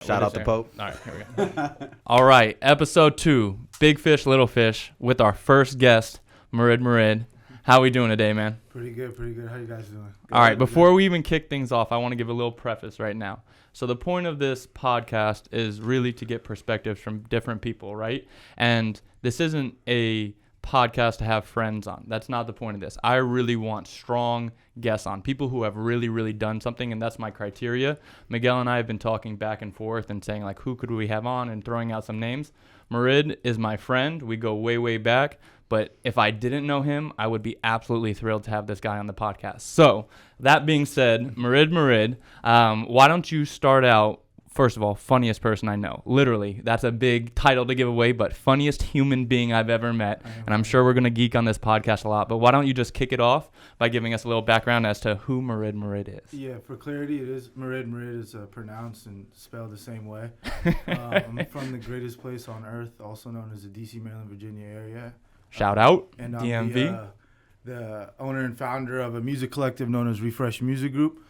Shout out to Pope. All right, here we go. All right, episode 2, Big Fish, Little Fish, with our first guest, Murid. How we doing today, man? Pretty good. How you guys doing? All right, before we even kick things off, I want to give a little preface right now. So the point of this podcast is really to get perspectives from different people, right? And this isn't a podcast to have friends on. That's not the point of this. I really want strong guests on, people who have really done something, and that's my criteria. Miguel and I have been talking back and forth and saying, like, who could we have on, and throwing out some names. Murid is my friend. We go way back. But if I didn't know him, I would be absolutely thrilled to have this guy on the podcast. So that being said, Murid, why don't you start out, first of all, funniest person I know. Literally, that's a big title to give away, but funniest human being I've ever met. And I'm sure we're going to geek on this podcast a lot. But why don't you just kick it off by giving us a little background as to who Murid is? Yeah, for clarity, it is Murid. Murid is pronounced and spelled the same way. I'm from the greatest place on earth, also known as the D.C., Maryland, Virginia area. Shout out, and I'm DMV. The owner and founder of a music collective known as Refresh Music Group.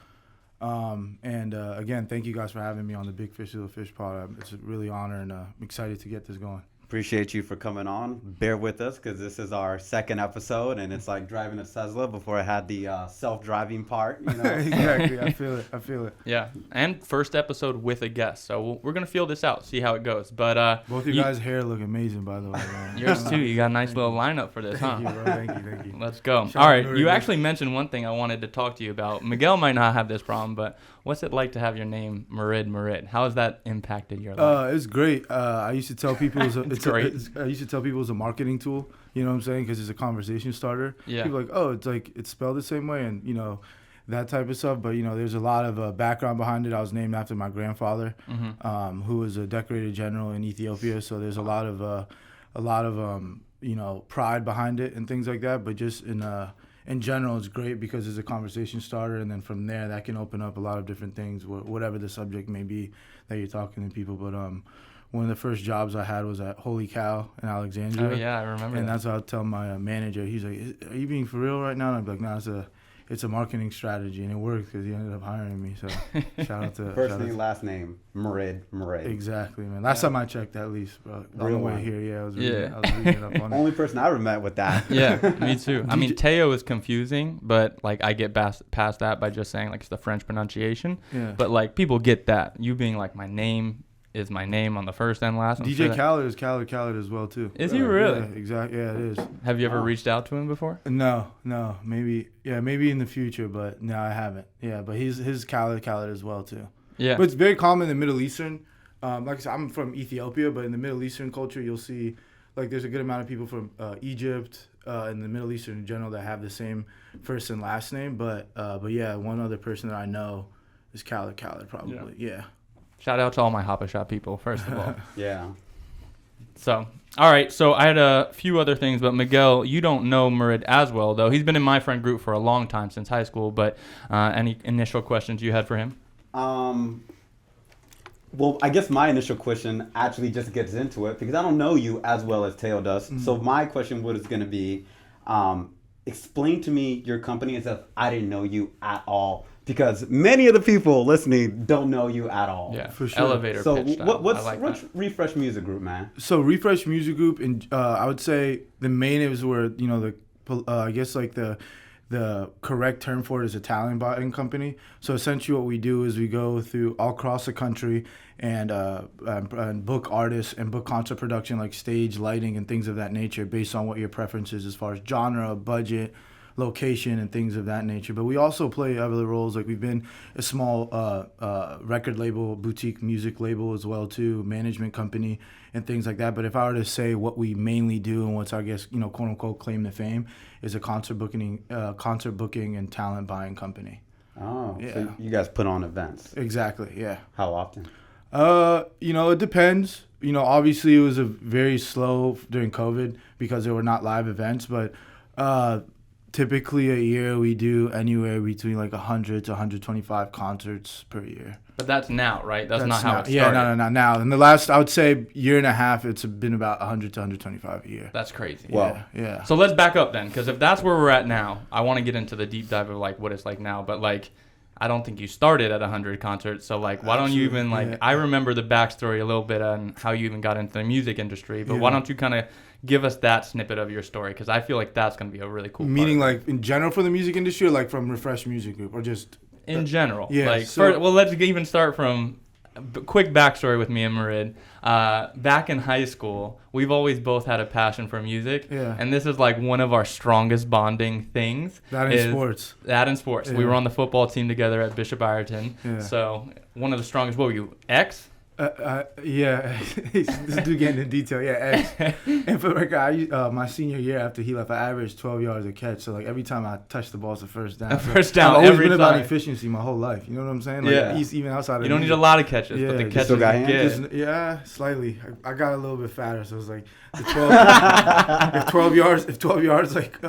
Again, thank you guys for having me on the Big Fish, Little Fish pod. It's a really honor, and I'm excited to get this going. Appreciate you for coming on. Bear with us because this is our second episode, and it's like driving a Tesla before I had the self-driving part. You know? Exactly. I feel it. Yeah, and first episode with a guest, so we're gonna feel this out, see how it goes. But both of you guys' hair look amazing, by the way. Man. Yours too. You got a nice little lineup for this, huh? Thank you, bro. Thank you. Let's go. Shout All right, out you Murid. actually mentioned one thing I wanted to talk to you about. Miguel might not have this problem, but what's it like to have your name Murid? How has that impacted your life? It's great. I used to tell people It's great. I used to tell people it's a marketing tool. You know what I'm saying? Because it's a conversation starter. Yeah. People are like, oh, it's spelled the same way, and that type of stuff. But there's a lot of background behind it. I was named after my grandfather, who was a decorated general in Ethiopia. So there's a lot of pride behind it and things like that. But just in general, it's great because it's a conversation starter, and then from there, that can open up a lot of different things, whatever the subject may be that you're talking to people. But one of the first jobs I had was at Holy Cow in Alexandria. Oh yeah, I remember. And that. that's what I'll tell my manager. He's like, "Are you being for real right now?" And I'm like, "No, it's a marketing strategy," and it worked because he ended up hiring me. So shout out to First name, last name, Murid. Exactly, man. Last time I checked, at least, bro. On Real the way one. here, I was reading it up on it. Only person I ever met with that. Yeah, me too. I mean, Teo is confusing, but like I get past that by just saying like it's the French pronunciation. Yeah. But like people get that. You being like my name is my name on the first and last. DJ Khaled is Khaled as well too. Is he really? Yeah, exactly. Yeah, it is. Have you ever reached out to him before? No. Maybe in the future, but no, I haven't. Yeah, but his Khaled as well too. Yeah. But it's very common in the Middle Eastern. Like I said, I'm from Ethiopia, but in the Middle Eastern culture, you'll see like there's a good amount of people from Egypt and the Middle Eastern in general that have the same first and last name. But yeah, one other person that I know is Khaled probably. Yeah. Shout out to all my Hapa Shop people, first of all. Yeah. So, all right. So I had a few other things, but Miguel, you don't know Murid as well, though. He's been in my friend group for a long time, since high school. But any initial questions you had for him? Well, I guess my initial question actually just gets into it because I don't know you as well as Teo does. Mm-hmm. So my question was going to be, explain to me your company as if I didn't know you at all. Because many of the people listening don't know you at all. Yeah, for sure. Elevator pitch style. What's Refresh Music Group, man? So Refresh Music Group, and I would say the main is where I guess like the correct term for it is a talent buying company. So essentially, what we do is we go through all across the country and book artists and book concert production like stage lighting and things of that nature based on what your preference is as far as genre, budget, location, and things of that nature. But we also play other roles. Like we've been a small record label, boutique music label as well too, management company and things like that. But if I were to say what we mainly do and what's our, quote unquote claim to fame is a concert booking and talent buying company. Oh, yeah. So you guys put on events. Exactly. Yeah. How often? It depends. Obviously it was a very slow during COVID because there were not live events, but typically a year we do anywhere between like 100 to 125 concerts per year. But that's now, right? That's not how it started. Yeah, no. Now, in the last, I would say, year and a half, it's been about 100 to 125 a year. That's crazy. Wow. Yeah. So let's back up then, because if that's where we're at now, I want to get into the deep dive of like what it's like now. But like, I don't think you started at 100 concerts. So like, why don't you even like, I remember the backstory a little bit on how you even got into the music industry, but why don't you kind of give us that snippet of your story? Because I feel like that's going to be a really cool Meaning part like in general for the music industry, or like from Refresh Music Group, or just in general. Yeah. Like, So, well, let's even start from quick backstory with me and Murid. Back in high school, we've always both had a passion for music. Yeah. And this is like one of our strongest bonding things. that in sports. That in sports. Yeah. We were on the football team together at Bishop Ireton. Yeah. So one of the strongest, what were you, X? Yeah, this dude getting into detail. Yeah, X. And for the record, my senior year after he left, I averaged 12 yards a catch. So like every time I touched the ball, it's a first down. First down. I've always every been about time. efficiency my whole life. You know what I'm saying? Like, Yeah. Even outside of You don't need music. a lot of catches, Yeah, but the just catches still got you hands? get. Yeah, slightly. I got a little bit fatter, so it was like the 12, if 12 yards like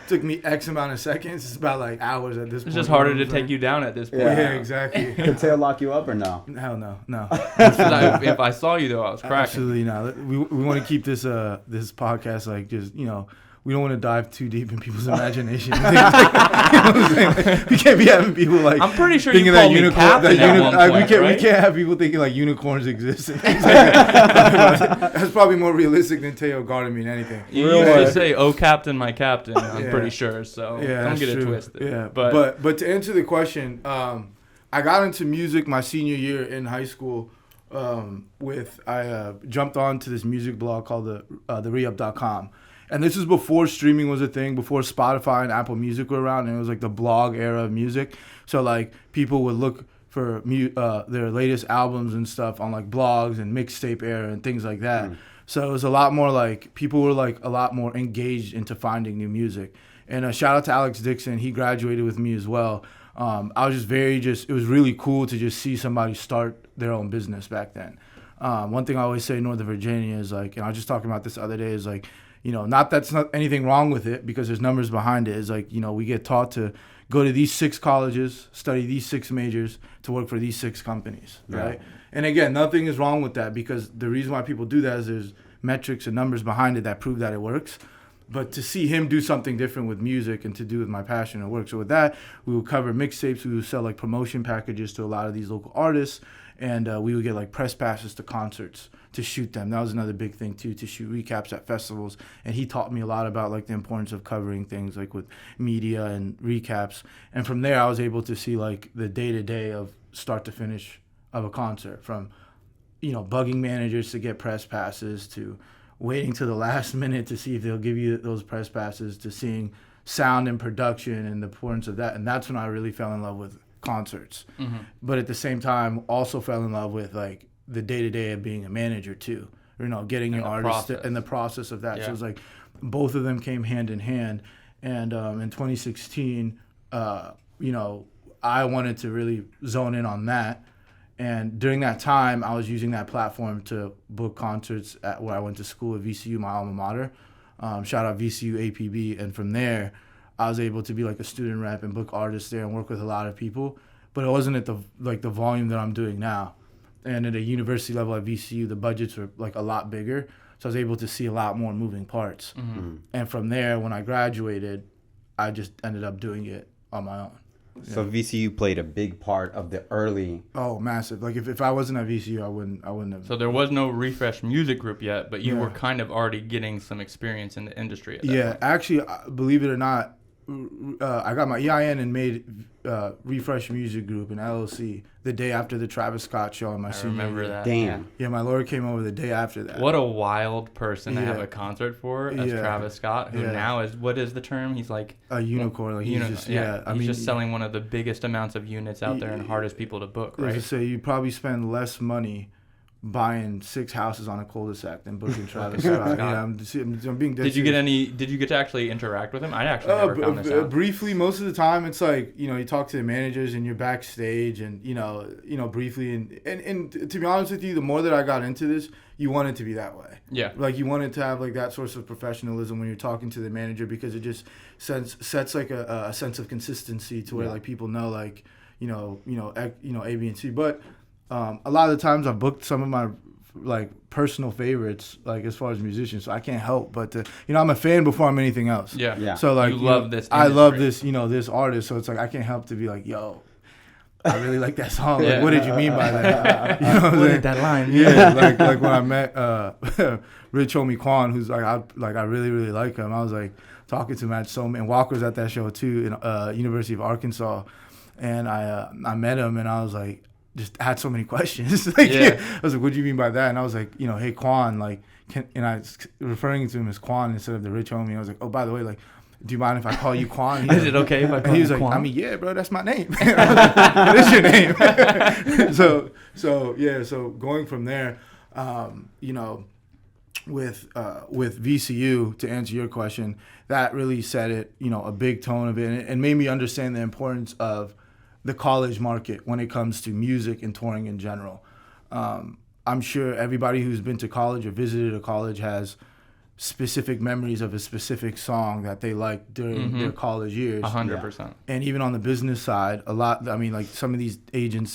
took me X amount of seconds, it's about like hours at this point. It's just harder to take you down at this point. Yeah, exactly. Could Tail lock you up or no? Hell no. If I saw you though, I was cracking. Absolutely not. We want to keep this this podcast like just we don't want to dive too deep in people's imagination. You know what I'm saying? We can't be having people like. I'm pretty sure thinking you that called me captain at one point, we right? can't have people thinking like unicorns exist. And things like that. That's probably more realistic than Teo guarding me than anything. You used to say, "Oh, captain, my captain." I'm Yeah. pretty sure. So Yeah, don't that's get it true. twisted. Yeah, but but to answer the question, I got into music my senior year in high school. I jumped onto this music blog called the Reup.com. And this is before streaming was a thing, before Spotify and Apple Music were around, and it was like the blog era of music. So like people would look for their latest albums and stuff on like blogs and mixtape era and things like that. So it was a lot more like people were like a lot more engaged into finding new music. And shout out to Alex Dixon, he graduated with me as well. I was just it was really cool to just see somebody start their own business back then. One thing I always say in Northern Virginia is like, and I was just talking about this the other day, is like, that's not anything wrong with it because there's numbers behind it. Is like, we get taught to go to these 6 colleges, study these 6 majors to work for these 6 companies, right? And again, nothing is wrong with that because the reason why people do that is there's metrics and numbers behind it that prove that it works. But to see him do something different with music and to do with my passion and work. So with that, we will cover mixtapes. We will sell like promotion packages to a lot of these local artists. And we would get like press passes to concerts to shoot them. That was another big thing too, to shoot recaps at festivals. And he taught me a lot about like the importance of covering things like with media and recaps. And from there, I was able to see like the day-to-day of start to finish of a concert, from, bugging managers to get press passes to waiting to the last minute to see if they'll give you those press passes, to seeing sound and production and the importance of that. And that's when I really fell in love with concerts. But at the same time, also fell in love with like the day-to-day of being a manager too, getting your artists and the process of that. So it was like both of them came hand in hand. And in 2016, I wanted to really zone in on that. And during that time, I was using that platform to book concerts at where I went to school at VCU, my alma mater. Shout out VCU APB. And from there, I was able to be like a student rep and book artists there and work with a lot of people. But it wasn't at the volume that I'm doing now. And at a university level at VCU, the budgets were like a lot bigger. So I was able to see a lot more moving parts. And from there, when I graduated, I just ended up doing it on my own. So VCU played a big part of the early. Oh, massive! Like if I wasn't at VCU, I wouldn't have. So there was no Refresh Music Group yet, but you were kind of already getting some experience in the industry. At that point. Actually, believe it or not, I got my EIN and made Refresh Music Group and LLC the day after the Travis Scott show on my senior year. I remember that. Damn. Yeah, my lawyer came over the day after that. What a wild person to have a concert for as Travis Scott, who now is, what is the term? He's like a unicorn. Like he's just he's just selling one of the biggest amounts of units out there and hardest people to book, right? I was to say, you probably spend less money buying 6 houses on a cul-de-sac than booking Travis Scott. I'm being dead Did you get to actually interact with him? I actually never found this out. Briefly, most of the time it's like, you talk to the managers and you're backstage and briefly and to be honest with you, the more that I got into this, you want it to be that way. Yeah. Like you want it to have like that source of professionalism when you're talking to the manager, because it just sets like a sense of consistency to where like people know like A, B, and C. But a lot of the times I've booked some of my like personal favorites, like as far as musicians, so I can't help but to, I'm a fan before I'm anything else. Yeah. So like you love this I love industry. this, this artist, so it's like I can't help to be like, yo, I really like that song. Yeah. Like, what did you mean by that? You know what I'm What saying? is that line? Yeah, like when I met Rich Homie Quan, who's like I really really like him. I was like talking to him at and Walker's at that show too in University of Arkansas, and I met him and I was like just had so many questions. Like I was like, what do you mean by that? And I was like, hey Quan, like and I was referring to him as Quan instead of the Rich Homie. I was like, oh, by the way, like, do you mind if I call you Quan? Is it okay if I call you Quan? And he was like, I mean, yeah, bro, that's my name. What is your name? So going from there, with VCU, to answer your question, that really set it, a big tone of it, and made me understand the importance of the college market when it comes to music and touring in general. I'm sure everybody who's been to college or visited a college has specific memories of a specific song that they liked during their college years. 100%. And even on the business side, a lot, I mean, like some of these agencies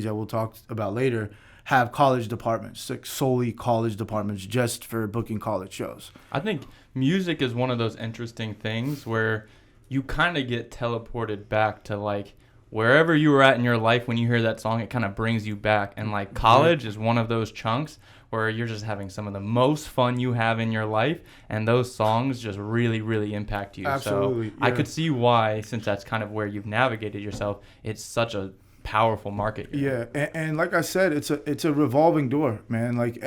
that we'll talk about later have college departments, like solely college departments just for booking college shows. I think music is one of those interesting things where you kind of get teleported back to like wherever you were at in your life when you hear that song. It kind of brings you back. And like college is one of those chunks where you're just having some of the most fun you have in your life, and those songs just really, really impact you. Absolutely. So I could see why, since that's kind of where you've navigated yourself, it's such a powerful market. Yeah, and like I said, it's a revolving door, man. Like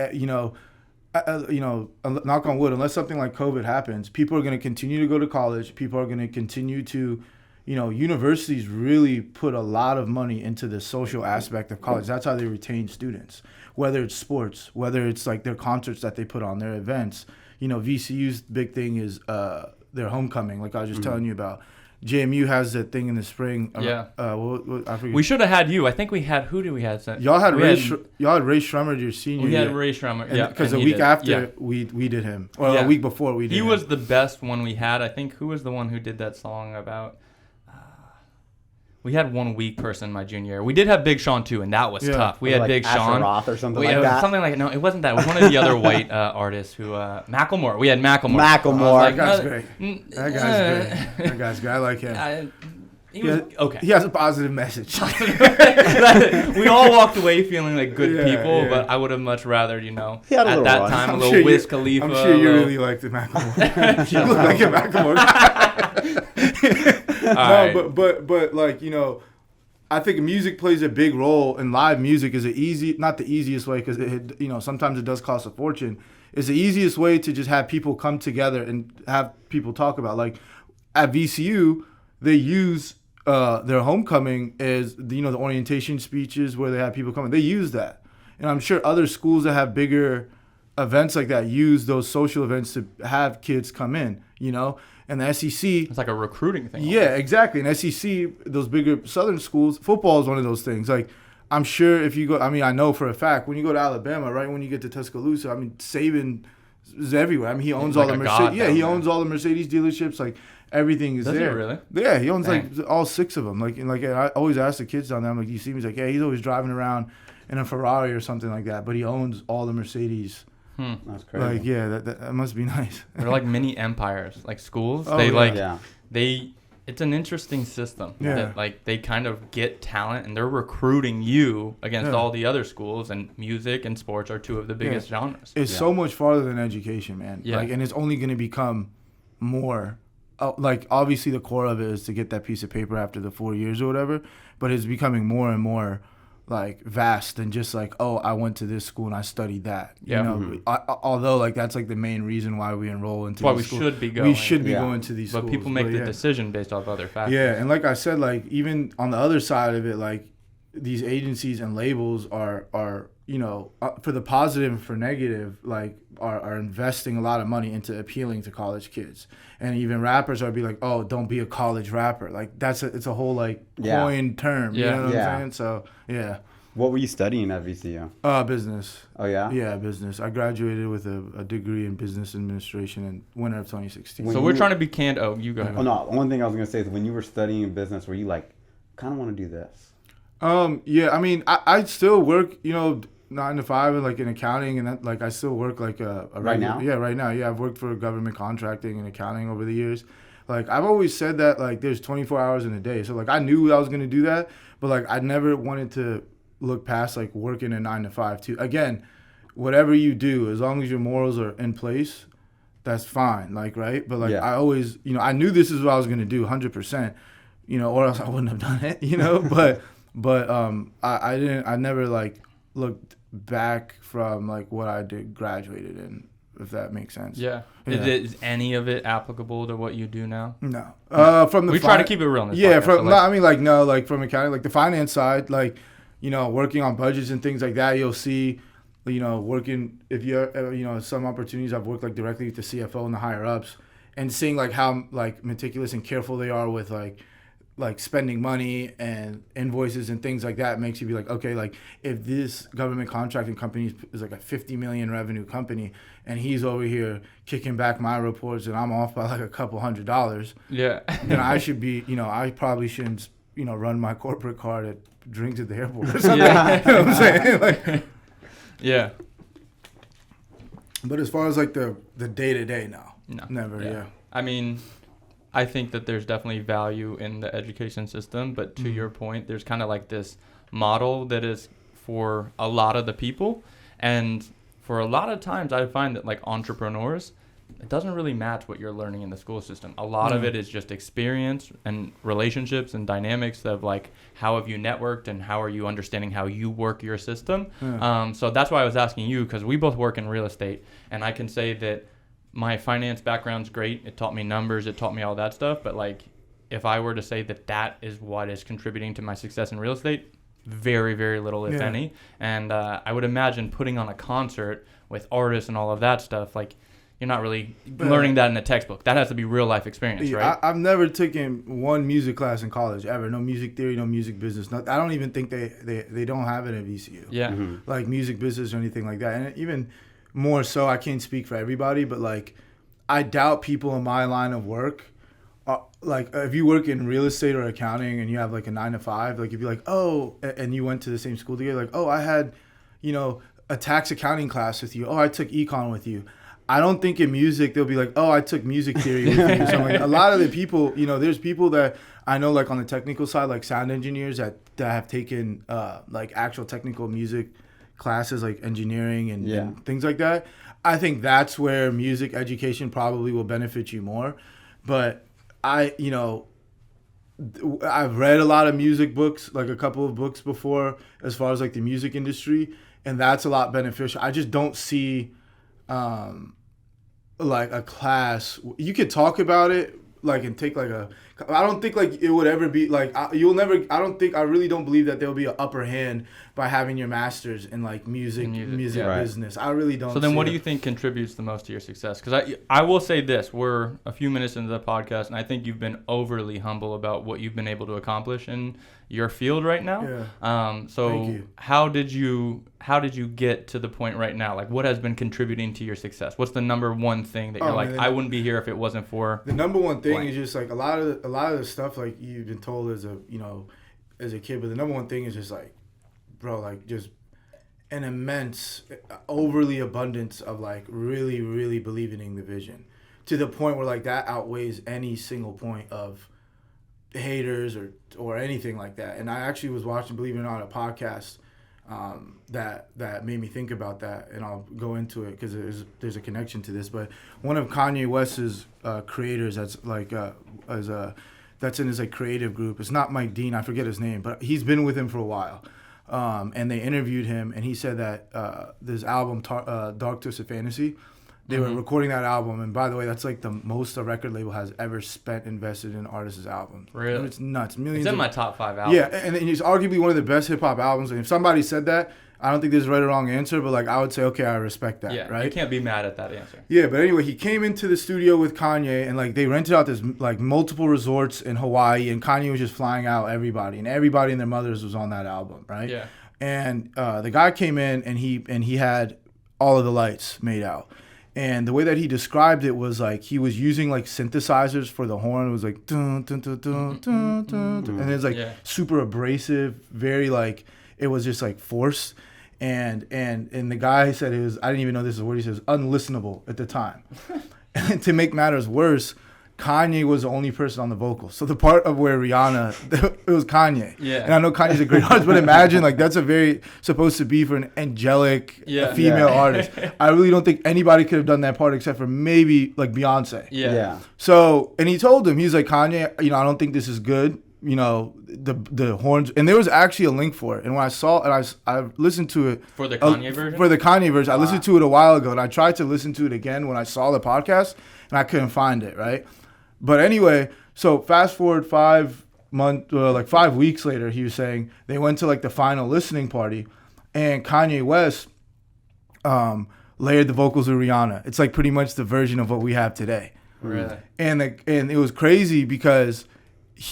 knock on wood, unless something like COVID happens, people are going to continue to go to college. People are going to continue to, universities really put a lot of money into the social aspect of college. That's how they retain students, whether it's sports, whether it's like their concerts that they put on, their events. VCU's big thing is their homecoming, like I was just telling you about. JMU has that thing in the spring. Yeah. I forget. We should have had you. I think we had, who did we have? Y'all had Ray Shrummer your senior year. We had Ray Shrummer, yeah. Because the week after, we did him. Or a week before we did him. He was the best one we had. I think, who was the one who did that song about... We had one weak person my junior year. We did have Big Sean too, and that was tough. We had like Big Asher Sean. Roth or something like that. Something like, no, it wasn't that. It was one of the other white artists who, Macklemore. We had Macklemore. That guy's great. That guy's great. I like him. He was okay. He has a positive message. We all walked away feeling like good people, but I would have much rather, at that run. time, a little Wiz Khalifa. I'm sure you really liked the Macklemore. You look like a Macklemore. No, but like, I think music plays a big role, and live music is not the easiest way, because sometimes it does cost a fortune. It's the easiest way to just have people come together and have people talk about. Like at VCU, they use their homecoming as the orientation speeches where they have people coming. They use that, and I'm sure other schools that have bigger events like that use those social events to have kids come in. And the SEC, it's like a recruiting thing. Yeah, exactly. And SEC, those bigger Southern schools, football is one of those things. Like, I'm sure if you go, I know for a fact, when you go to Alabama, right when you get to Tuscaloosa, Saban is everywhere. He owns all the Mercedes. Yeah, he owns all the Mercedes dealerships. Like, everything is there. Does he really? Yeah, he owns like all 6 of them. Like I always ask the kids down there, I'm like, you see me? He's like, yeah, he's always driving around in a Ferrari or something like that. But he owns all the Mercedes. That's crazy. Like, yeah, that must be nice. They're like mini empires, like schools. Oh, It's an interesting system. Yeah. That, like, they kind of get talent and they're recruiting you against all the other schools, and music and sports are 2 of the biggest genres. It's so much farther than education, man. Yeah. And it's only going to become more. Obviously the core of it is to get that piece of paper after the 4 years or whatever, but it's becoming more and more like vast than just like, oh, I went to this school and I studied that. Although like that's like the main reason why we enroll into. That's why these schools. Should be going. We should be going to these schools. But people make the decision based off other factors. Yeah, and like I said, like even on the other side of it, like these agencies and labels are for the positive and for negative, like are investing a lot of money into appealing to college kids. And even rappers are be like, oh, don't be a college rapper. Like it's a whole like coined term. You know what I'm saying? So yeah. What were you studying at VCU? Business. Oh yeah. Yeah, business. I graduated with a degree in business administration in winter of 2016. So we're trying to be canned. Oh, you go ahead. Oh no. One thing I was gonna say is when you were studying business, were you like, kind of want to do this? Yeah. I still work. 9 to 5 and like in accounting, and that, like I still work like a right now. Yeah, right now. Yeah, I've worked for government contracting and accounting over the years, Like, I've always said that, like, there's 24 hours in a day. So, like, I knew I was going to do that, but, like, I never wanted to look past, like, working a 9 to 5 too. Again, whatever you do, as long as your morals are in place, that's fine, like, right? But, like, I always, you know, I knew this is what I was going to do 100%, you know, or else I wouldn't have done it, you know? but I never, like, looked back from, like, what I did, graduated in, if that makes sense. Yeah. Is any of it applicable to what you do now? No. From the we try to keep it real in this yeah, podcast, from, so, like, no, I mean, like, no, like, from accounting, like, the finance side, like, you know, working on budgets and things like that, you'll see, you know, working, if you're, you know, some opportunities I've worked, like, directly with the CFO and the higher ups, and seeing, like, how, like, meticulous and careful they are with, like spending money and invoices and things like that makes you be like, okay, like, if this government contracting company is like a 50 million revenue company and he's over here kicking back my reports and I'm off by like a couple $100, then I should be, you know, I probably shouldn't, you know, run my corporate card at drinks at the airport or something. Yeah. You know what I'm saying? Like, yeah. But as far as like the day-to-day, no. Never, yeah. I mean, I think that there's definitely value in the education system, but to your point, there's kind of like this model that is for a lot of the people. And for a lot of times I find that like entrepreneurs, it doesn't really match what you're learning in the school system. A lot of it is just experience and relationships and dynamics of like, how have you networked and how are you understanding how you work your system? So that's why I was asking you, because we both work in real estate, and I can say that my finance background's great. It taught me numbers. It taught me all that stuff. But like, if I were to say that that is what is contributing to my success in real estate, very, very little, if any. And I would imagine putting on a concert with artists and all of that stuff, like, you're not really learning that in a textbook. That has to be real life experience, right? I've never taken one music class in college ever. No music theory, no music business. I don't even think they don't have it at VCU. Yeah. Like music business or anything like that. And even more so, I can't speak for everybody, but like, I doubt people in my line of work, like if you work in real estate or accounting and you have like a 9 to 5, like if you're like, oh, and you went to the same school together, like, oh, I had, you know, a tax accounting class with you. Oh, I took econ with you. I don't think in music they'll be like, oh, I took music theory with you. Or something. Like, a lot of the people, you know, there's people that I know like on the technical side, like sound engineers that have taken like actual technical music classes like engineering and things like that. I think that's where music education probably will benefit you more. But I've read a lot of music books, like a couple of books before, as far as like the music industry, and that's a lot beneficial. I just don't see like a class. You could talk about it like and take like a, I don't think like it would ever be like I really don't believe that there'll be an upper hand by having your master's in like music business. I really don't. So then what do you think contributes the most to your success? Because I will say this, we're a few minutes into the podcast and I think you've been overly humble about what you've been able to accomplish in your field right now. So Thank you. how did you get to the point right now? Like, what has been contributing to your success? What's the number one thing that you're I wouldn't be here if it wasn't for the number one thing blank. is just like a lot of the stuff like you've been told as a kid, but the number one thing is just like, bro, like just an immense overly abundance of like really, really believing in the vision to the point where like that outweighs any single point of haters or anything like that. And I actually was watching, believe it or not, a podcast that made me think about that, and I'll go into it because there's a connection to this. But one of Kanye West's creators that's like that's in his like creative group. It's not Mike Dean, I forget his name, but he's been with him for a while. And they interviewed him, and he said that this album, Dark Twisted Fantasy, they were recording that album, and by the way, that's like the most a record label has ever invested in an artist's album. Really? It's nuts. Millions. It's in my top 5 albums. Yeah, and it's arguably one of the best hip hop albums. And if somebody said that, I don't think there's a right or wrong answer, but like I would say, okay, I respect that. Yeah, right? You can't be mad at that answer. Yeah, but anyway, he came into the studio with Kanye, and like they rented out this like multiple resorts in Hawaii, and Kanye was just flying out everybody, and everybody and their mothers was on that album, right? Yeah. And the guy came in, and he had all of the lights made out. And the way that he described it was like he was using like synthesizers for the horn. It was like dun, dun, dun, dun, dun, dun, dun. And it's like super abrasive, very like it was just like forced. And the guy said it was, I didn't even know this is what he says, unlistenable at the time. And to make matters worse, Kanye was the only person on the vocals. So the part of where Rihanna, it was Kanye. Yeah. And I know Kanye's a great artist, but imagine like that's a very supposed to be for an angelic female artist. I really don't think anybody could have done that part except for maybe like Beyonce. Yeah. So, and he told him, he's like, Kanye, I don't think this is good. The horns, and there was actually a link for it. And when I saw it, I listened to it for the Kanye version. For the Kanye version, I listened to it a while ago, and I tried to listen to it again when I saw the podcast, and I couldn't find it. Right, but anyway, so fast forward 5 weeks later, he was saying they went to like the final listening party, and Kanye West layered the vocals with Rihanna. It's like pretty much the version of what we have today. Really, and it was crazy because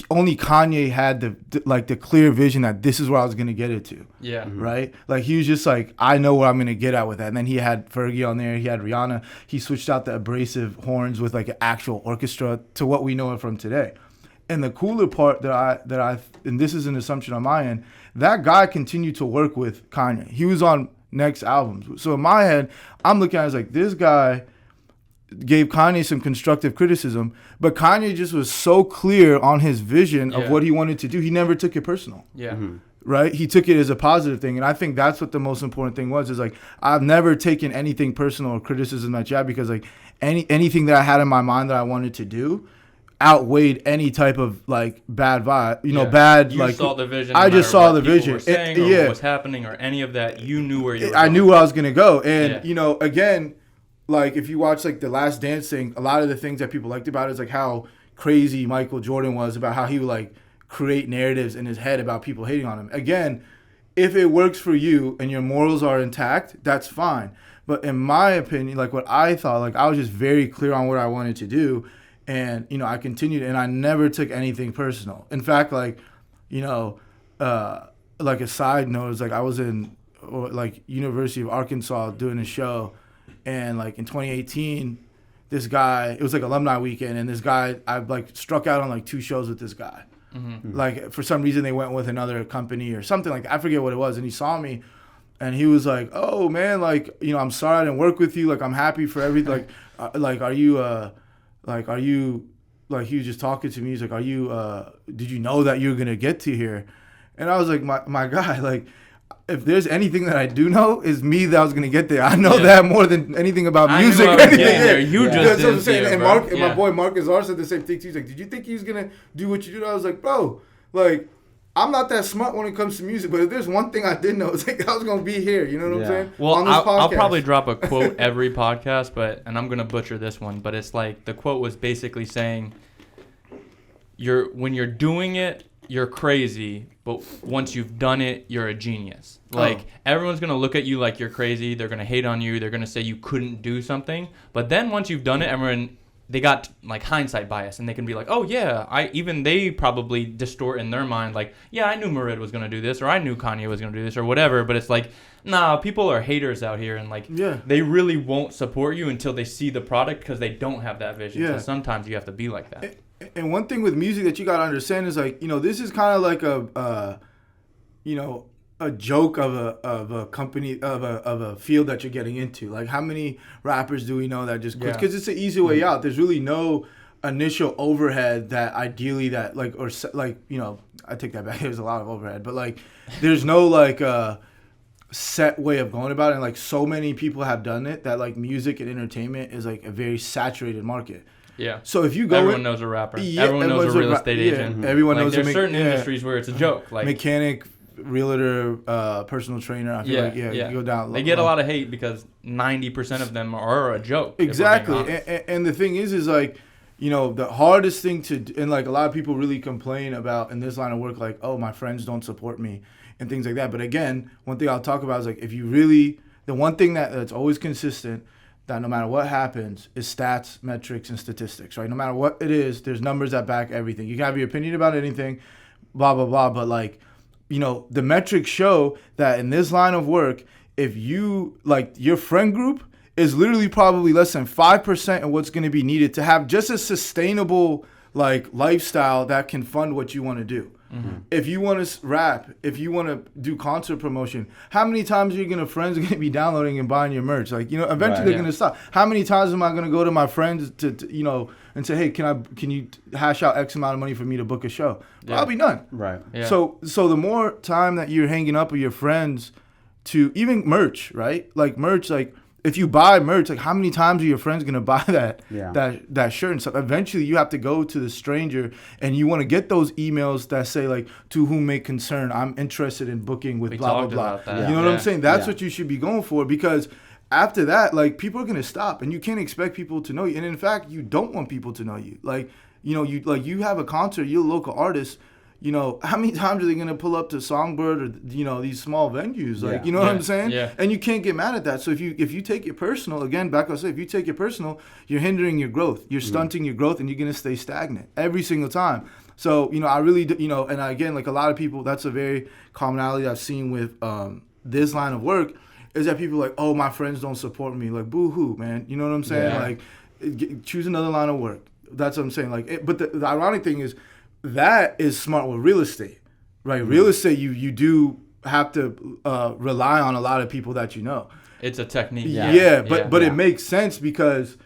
only Kanye had the clear vision that this is where I was gonna get it to. Yeah. Right. Like he was just like, I know what I'm gonna get at with that. And then he had Fergie on there. He had Rihanna. He switched out the abrasive horns with like an actual orchestra to what we know it from today. And the cooler part that I and this is an assumption on my end, that guy continued to work with Kanye. He was on next albums. So in my head, I'm looking at it as like this guy gave Kanye some constructive criticism, but Kanye just was so clear on his vision of what he wanted to do. He never took it personal. Yeah. Mm-hmm. Right? He took it as a positive thing. And I think that's what the most important thing was, is like, I've never taken anything personal or criticism that you had, because like anything that I had in my mind that I wanted to do outweighed any type of like bad vibe, bad, you like, saw the vision. I just saw the vision. Were saying or what was happening or any of that. You knew where you were I knew where I was going to go. And, Yeah. Again, like if you watch like the Last Dance thing, a lot of the things that people liked about it is like how crazy Michael Jordan was about how he would like create narratives in his head about people hating on him. Again, if it works for you and your morals are intact, that's fine. But in my opinion, like what I thought, like I was just very clear on what I wanted to do. And, I continued, and I never took anything personal. In fact, like, like a side note is like I was in like University of Arkansas doing a show. And like in 2018, this guy, it was like alumni weekend, and this guy, I like struck out on like 2 shows with this guy. Mm-hmm. Like for some reason they went with another company or something like that. I forget what it was. And he saw me and he was like, "Oh man, like, I'm sorry I didn't work with you. Like I'm happy for everything. Like, are you, like he was just talking to me. He's like, did you know that you were going to get to here?" And I was like, my guy, like, if there's anything that I do know, is me that I was gonna get there. I know that more than anything about music. I knew there. You just That's what I'm didn't saying. see it, And bro. and my boy Marcus R said the same thing too. He's like, "Did you think he was gonna do what you did?" I was like, "Bro, like, I'm not that smart when it comes to music, but if there's one thing I did know, it's like I was gonna be here." You know what I'm saying? Well, on this I'll podcast. probably drop a quote every podcast, and I'm gonna butcher this one, but it's like the quote was basically saying, when you're doing it, you're crazy, but once you've done it, you're a genius. Like, everyone's going to look at you like you're crazy. They're going to hate on you. They're going to say you couldn't do something. But then once you've done it, they got, like, hindsight bias. And they can be like, oh, yeah, they probably distort in their mind. Like, yeah, I knew Murid was going to do this, or I knew Kanye was going to do this, or whatever. But it's like, nah, people are haters out here. And, like, they really won't support you until they see the product because they don't have that vision. Yeah. So sometimes you have to be like that. And one thing with music that you got to understand is like, this is kind of like a joke of a company, of a field that you're getting into. Like, how many rappers do we know that just quit? Because it's an easy way out. There's really no initial overhead that ideally that like, or like, I take that back. There's a lot of overhead, but like, there's no like set way of going about it. And like, so many people have done it that like music and entertainment is like a very saturated market. Yeah. So if you go, everyone knows a rapper. Everyone knows a real estate agent. Everyone knows there's certain industries where it's a joke, like mechanic, realtor, personal trainer. I feel like you go down. They get a lot of hate because 90% of them are a joke. Exactly. And the thing is like, the hardest thing and like a lot of people really complain about in this line of work, like, oh, my friends don't support me and things like that. But again, one thing I'll talk about is like, if you really, the one thing that's always consistent, that no matter what happens, is stats, metrics, and statistics, right? No matter what it is, there's numbers that back everything. You can have your opinion about anything, blah, blah, blah. But like, the metrics show that in this line of work, if you, like, your friend group is literally probably less than 5% of what's going to be needed to have just a sustainable, like, lifestyle that can fund what you want to do. Mm-hmm. If you want to rap, if you want to do concert promotion, how many times are your friends going to be downloading and buying your merch? Like, eventually they're going to stop. How many times am I going to go to my friends to and say, hey, can you hash out X amount of money for me to book a show? Yeah. Probably none. Right. Yeah. So the more time that you're hanging up with your friends to even merch, right? Like merch, like if you buy merch, like how many times are your friends gonna buy that shirt and stuff? Eventually you have to go to the stranger and you want to get those emails that say like, to whom may concern, I'm interested in booking with blah, blah, blah. That. You know what I'm saying? That's what you should be going for, because after that, like people are gonna stop, and you can't expect people to know you. And in fact, you don't want people to know you. Like, you have a concert, you're a local artist. How many times are they gonna pull up to Songbird or these small venues? Like, you know what I'm saying? Yeah. And you can't get mad at that. So if you take it personal, again, back I'll say, if you take it personal, you're hindering your growth. You're stunting your growth, and you're gonna stay stagnant every single time. So I really and again, like a lot of people, that's a very commonality I've seen with this line of work. Is that people are like, oh, my friends don't support me. Like, boo-hoo, man. You know what I'm saying? Yeah. Like, choose another line of work. That's what I'm saying. Like, but the ironic thing is, that is smart with real estate, right? Mm-hmm. Real estate, you do have to rely on a lot of people that you know. It's a technique. Yeah, but it makes sense because,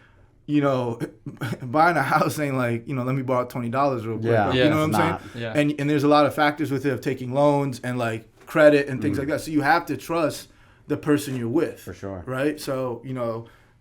buying a house ain't like, let me borrow $20 real quick. Yeah. You know what I'm saying? Yeah. And there's a lot of factors with it of taking loans and like credit and things like that. So you have to trust the person you're with. For sure. Right? So,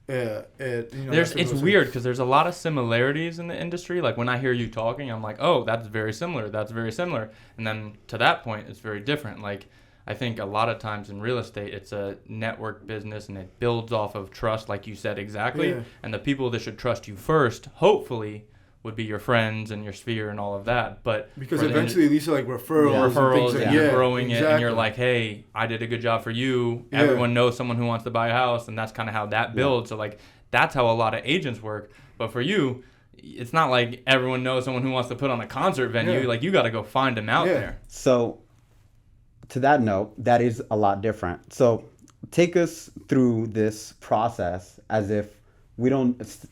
it's weird because there's a lot of similarities in the industry. Like when I hear you talking, I'm like, oh, that's very similar. That's very similar. And then to that point, it's very different. Like I think a lot of times in real estate, it's a network business and it builds off of trust, like you said exactly. Yeah. And the people that should trust you first, hopefully, would be your friends and your sphere and all of that. But because eventually these are like referrals and you're growing it and you're like, hey, I did a good job for you. Yeah. Everyone knows someone who wants to buy a house, and that's kind of how that builds. So like that's how a lot of agents work. But for you, it's not like everyone knows someone who wants to put on a concert venue. Like you got to go find them out there. So to that note, that is a lot different. So take us through this process as if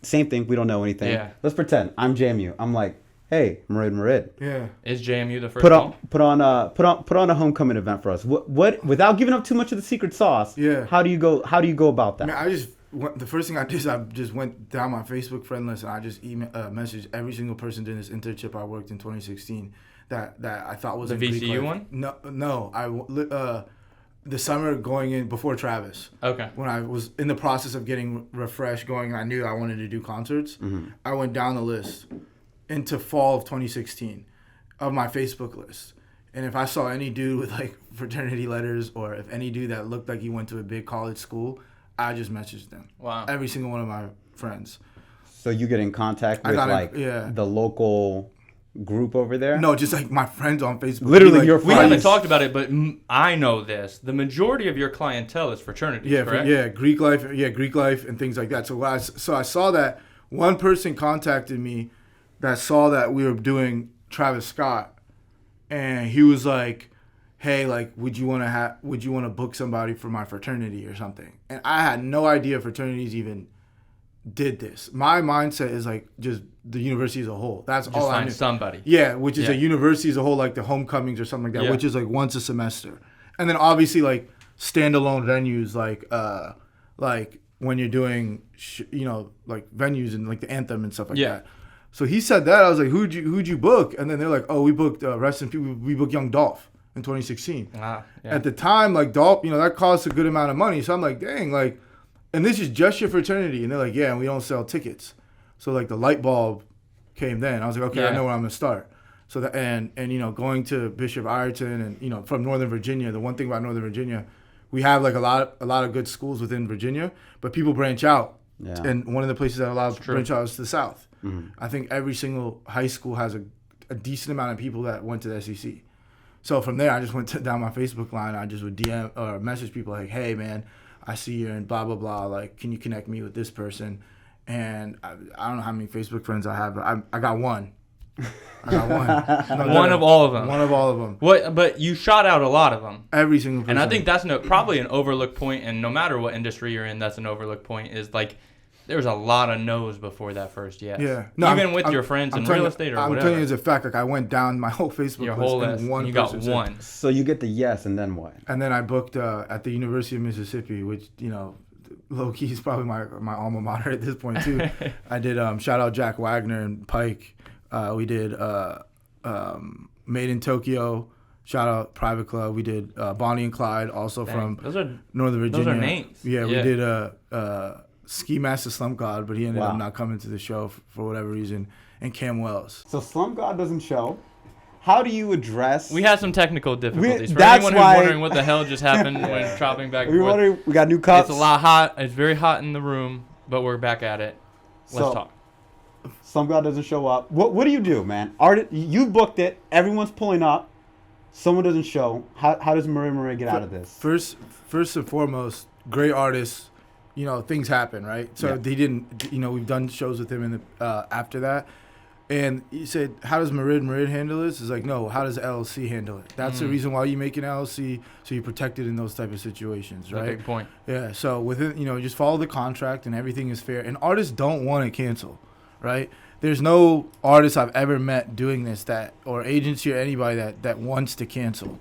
same thing, we don't know anything. Yeah. Let's pretend I'm JMU. I'm like, hey, Murid. Yeah. Is JMU the first put on a homecoming event for us. What without giving up too much of the secret sauce, how do you go about that? I mean, the first thing I did is I just went down my Facebook friend list and I just messaged every single person during this internship I worked in 2016 that I thought was the VCU one? No, the summer going in before Travis. Okay. When I was in the process of getting refreshed, I knew I wanted to do concerts. Mm-hmm. I went down the list into fall of 2016 of my Facebook list. And if I saw any dude with like fraternity letters, or if any dude that looked like he went to a big college school, I just messaged them. Wow. Every single one of my friends. So you get in contact with the local group over there? No, just like my friends on Facebook. Literally your friends. We haven't talked about it, but I know this. The majority of your clientele is fraternities, correct? Greek life and things like that. So I saw that one person contacted me that saw that we were doing Travis Scott, and he was like, hey, like, would you want to book somebody for my fraternity or something? And I had no idea fraternities even did this. My mindset is like just the university as a whole. That's all I knew. Somebody. Yeah, which is a university as a whole, like the homecomings or something like that, which is like once a semester. And then obviously like standalone venues, like when you're doing, like venues and like the anthem and stuff like that. So he said that. I was like, who'd you book? And then they're like, oh, we booked rest in peace. We booked Young Dolph in 2016. At the time, like Dolph, that costs a good amount of money. So I'm like, dang, like, and this is just your fraternity. And they're like, yeah, and we don't sell tickets. So like the light bulb came then. I was like, okay, I know where I'm gonna start. So that and going to Bishop Ireton and from Northern Virginia. The one thing about Northern Virginia, we have like a lot of good schools within Virginia, but people branch out. Yeah. And one of the places that allows branch out is to the south. Mm-hmm. I think every single high school has a decent amount of people that went to the SEC. So from there, I just went down my Facebook line. I just would DM or message people like, hey man, I see you and blah blah blah. Like, can you connect me with this person? And I don't know how many Facebook friends I have, but I got one. One of all of them. One of all of them. What? But you shot out a lot of them. Every single person. And I think that's probably an overlooked point. And no matter what industry you're in, that's an overlooked point. Is like there's a lot of no's before that first yes. Yeah. No, even with your friends in real estate or whatever. I'm telling you as a fact. Like I went down my whole Facebook list and one you person got one. So you get the yes, and then what? And then I booked at the University of Mississippi, which low key is probably my alma mater at this point too. I did shout out Jack Wagner and Pike. We did Made in Tokyo. Shout out Private Club. We did Bonnie and Clyde, also from Northern Virginia. Those are names. Yeah, we did Ski Master Slump God, but he ended up not coming to the show for whatever reason. And Cam Wells. So Slump God doesn't show. How do you address? We had some technical difficulties. For anyone who's wondering what the hell just happened when chopping back and forth. We got new cups. It's a lot hot. It's very hot in the room, but we're back at it. Let's talk. Slump God doesn't show up. What do you do, man? You booked it. Everyone's pulling up. Someone doesn't show. How does Murid get out of this? First and foremost, great artists. Things happen, right? So they didn't. We've done shows with him in the after that. And he said, how does Murid handle this? It's like, no, how does LLC handle it? That's the reason why you make an LLC, so you're protected in those type of situations, right? That's a big point. Yeah, so within, just follow the contract and everything is fair. And artists don't want to cancel, right? There's no artist I've ever met doing this or agency or anybody that wants to cancel.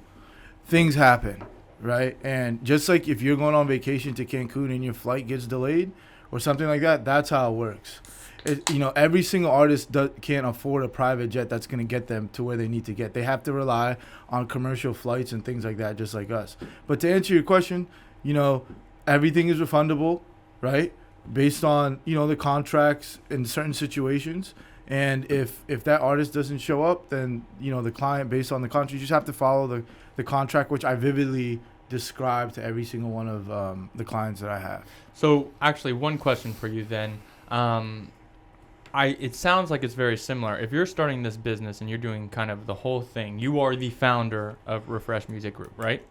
Things happen, right? And just like if you're going on vacation to Cancun and your flight gets delayed or something like that, that's how it works. Every single artist can't afford a private jet that's going to get them to where they need to get. They have to rely on commercial flights and things like that, just like us. But to answer your question, everything is refundable, right? Based on, the contracts in certain situations. And if that artist doesn't show up, then, the client, based on the contract, you just have to follow the contract, which I vividly describe to every single one of the clients that I have. So actually, one question for you then. It sounds like it's very similar. If you're starting this business and you're doing kind of the whole thing, you are the founder of Refresh Music Group, right?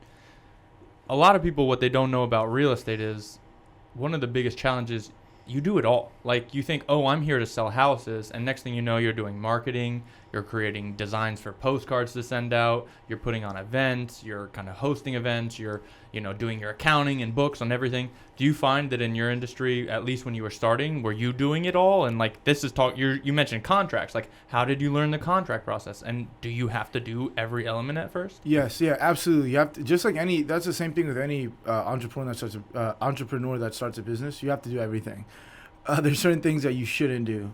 A lot of people, what they don't know about real estate is one of the biggest challenges, you do it all. Like you think, oh, I'm here to sell houses. And next thing you know, you're doing marketing, you're creating designs for postcards to send out, you're putting on events, you're kind of hosting events, you're, doing your accounting and books on everything. Do you find that in your industry, at least when you were starting, were you doing it all? And like this is you mentioned contracts. Like how did you learn the contract process? And do you have to do every element at first? Yes, yeah, absolutely. You have to, just like that's the same thing with any entrepreneur that starts a business. You have to do everything. There's certain things that you shouldn't do,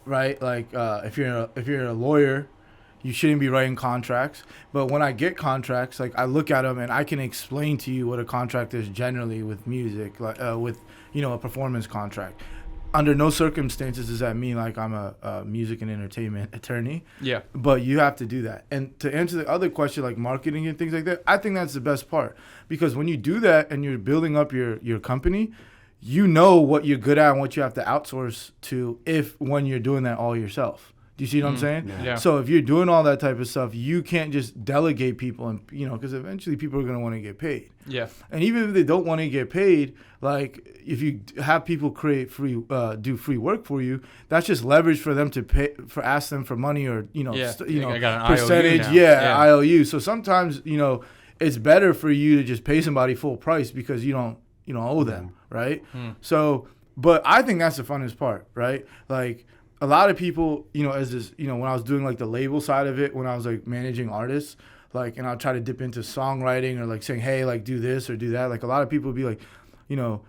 right? Like if you're a lawyer, you shouldn't be writing contracts. But when I get contracts, like I look at them and I can explain to you what a contract is generally with music, like with a performance contract. Under no circumstances does that mean like I'm a music and entertainment attorney. Yeah. But you have to do that. And to answer the other question, like marketing and things like that, I think that's the best part, because when you do that and you're building up your company, you know what you're good at and what you have to outsource to when you're doing that all yourself. Do you see what I'm saying? Yeah. So if you're doing all that type of stuff, you can't just delegate people and, because eventually people are going to want to get paid. Yeah. And even if they don't want to get paid, like if you have people do free work for you, that's just leverage for them to pay, ask them for money or, I got an percentage. IOU now. IOU. So sometimes, it's better for you to just pay somebody full price because you don't owe them. Right. So, but I think that's the funnest part. Right. Like, a lot of people, when I was doing like the label side of it, when I was like managing artists, like, and I'll try to dip into songwriting or like saying, hey, like do this or do that. Like a lot of people would be like,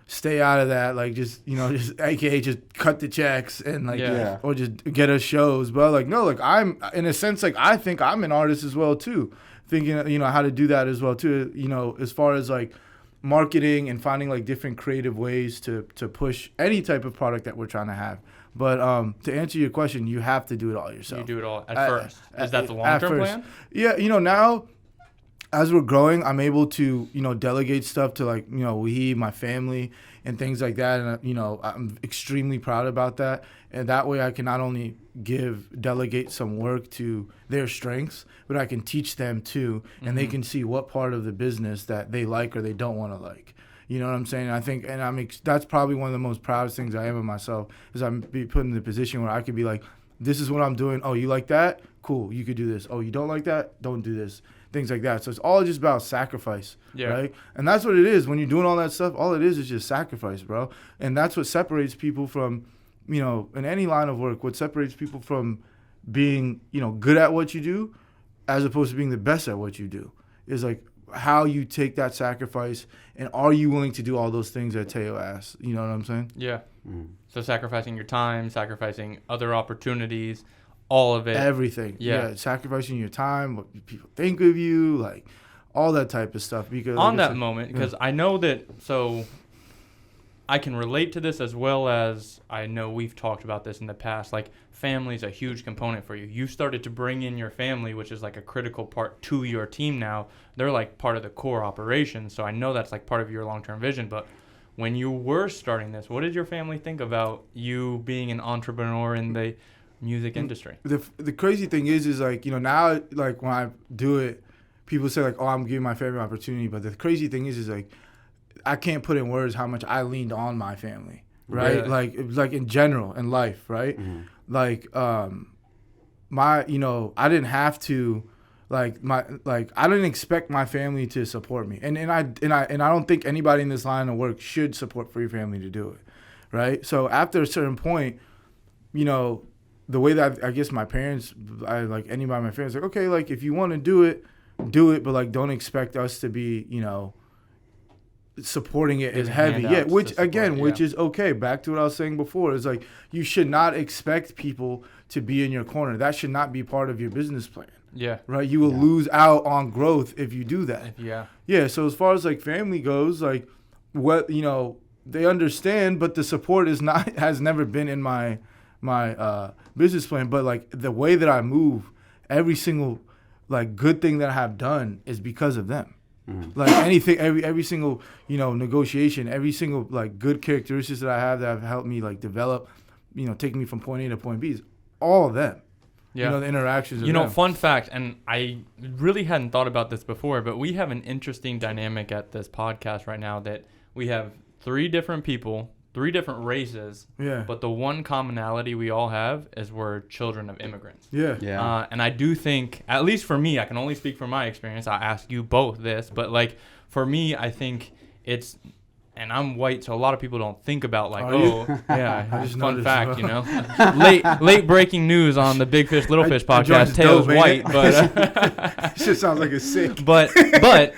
stay out of that. Like just AKA just cut the checks and like, or just get us shows. But like, no, like I'm in a sense, like I think I'm an artist as well too, thinking, how to do that as well too, as far as like marketing and finding like different creative ways to push any type of product that we're trying to have. But to answer your question, you have to do it all yourself. You do it all at first. Is that the long-term plan? Yeah, now as we're growing, I'm able to, delegate stuff to like, my family and things like that. And, I'm extremely proud about that. And that way I can not only delegate some work to their strengths, but I can teach them too. And they can see what part of the business that they like or they don't want to like. You know what I'm saying? I think, and that's probably one of the most proudest things I am of myself, is I'm be put in the position where I could be like, this is what I'm doing. Oh, you like that? Cool. You could do this. Oh, you don't like that? Don't do this. Things like that. So it's all just about sacrifice, right? And that's what it is. When you're doing all that stuff, all it is just sacrifice, bro. And that's what separates people from, in any line of work, what separates people from being, good at what you do as opposed to being the best at what you do is like how you take that sacrifice, and are you willing to do all those things that Teo asked? You know what I'm saying? Yeah. So sacrificing your time, sacrificing other opportunities, all of it. Everything. Yeah. Sacrificing your time, what people think of you, like all that type of stuff. Because on that moment, because I know that, so I can relate to this as well as I know we've talked about this in the past. Like, family is a huge component for you. You started to bring in your family, which is like a critical part to your team now. They're like part of the core operation. So I know that's like part of your long-term vision. But when you were starting this, what did your family think about you being an entrepreneur in the music industry? The crazy thing is like, you know, now, like when I do it, people say like, oh, I'm giving my family opportunity. But the crazy thing is like, I can't put in words how much I leaned on my family, right? Really? Like in general in life, right? Like, my, you know, I didn't have to, I didn't expect my family to support me, and I don't think anybody in this line of work should support for your family to do it, right? So after a certain point, you know, the way that I guess my parents, like anybody in my family, like, okay, like if you want to do it, but like don't expect us to be, you know, supporting it as heavy. Yeah, which again, which is okay. Back to what I was saying before, is like you should not expect people to be in your corner. That should not be part of your business plan. Yeah. Right? You will lose out on growth if you do that. Yeah. Yeah, so as far as like family goes, like what, you know, they understand, but the support has never been in my business plan. But like the way that I move, every single like good thing that I have done is because of them. Like anything, every single, you know, negotiation, every single like good characteristics that I have that have helped me like develop, you know, taking me from point A to point B is all of them. Yeah. You know, the interactions. You know, fun fact, and I really hadn't thought about this before, but we have an interesting dynamic at this podcast right now that we have 3 different people, 3 different races. Yeah. But the one commonality we all have is we're children of immigrants. Yeah. Yeah. And I do think, at least for me, I can only speak from my experience. I ask you both this, but like for me, I think it's, and I'm white, so a lot of people don't think about like, yeah, just fun fact, you know. late breaking news on the Big Fish Little Fish podcast. Taylor's white, but it just sounds like a sick. But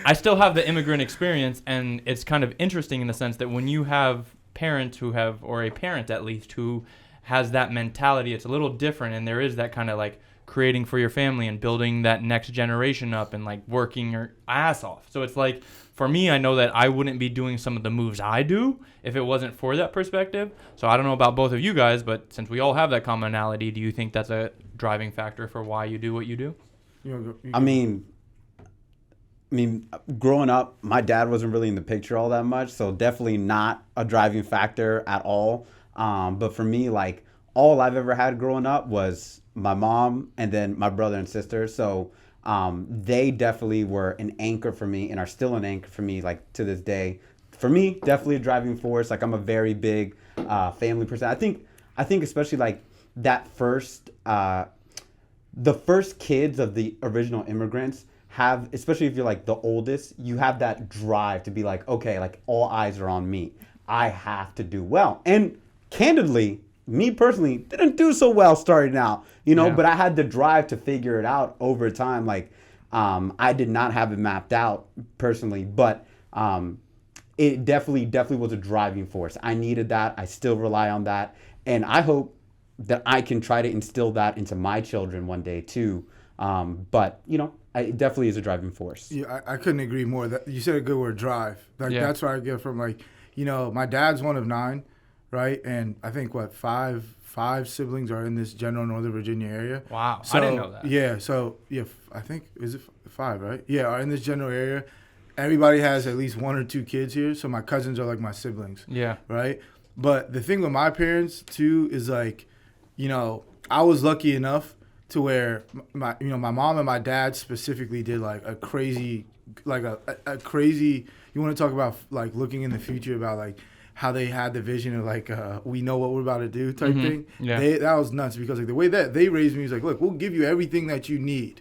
I still have the immigrant experience, and it's kind of interesting in the sense that when you have parents who have, or a parent at least who has that mentality, it's a little different, and there is that kind of like creating for your family and building that next generation up and like working your ass off. So it's like, for me, I know that I wouldn't be doing some of the moves I do if it wasn't for that perspective. So I don't know about both of you guys, but since we all have that commonality, do you think that's a driving factor for why you do what you do? I mean, growing up, my dad wasn't really in the picture all that much, so definitely not a driving factor at all. But for me, like, all I've ever had growing up was my mom and then my brother and sister. So they definitely were an anchor for me and are still an anchor for me, like, to this day. For me, definitely a driving force. Like, I'm a very big family person. I think especially, like, that first, the first kids of the original immigrants have, especially if you're like the oldest, you have that drive to be like, okay, like all eyes are on me. I have to do well. And candidly, me personally didn't do so well starting out, you know, but I had the drive to figure it out over time. Like, I did not have it mapped out personally, but it definitely was a driving force. I needed that. I still rely on that. And I hope that I can try to instill that into my children one day too. But, you know, it definitely is a driving force. Yeah, I couldn't agree more. That you said a good word, drive. Like that's where I get from. Like, you know, my dad's one of 9, right? And I think five siblings are in this general Northern Virginia area. Wow, so, I didn't know that. Yeah, so I think is it 5, right? Yeah, are in this general area. Everybody has at least 1 or 2 kids here, so my cousins are like my siblings. Yeah. Right. But the thing with my parents too is like, you know, I was lucky enough to where my mom and my dad specifically did like a crazy, like a crazy, you want to talk about like looking in the future about like how they had the vision of like, we know what we're about to do type thing. Yeah. That was nuts because like the way that they raised me was like, look, we'll give you everything that you need,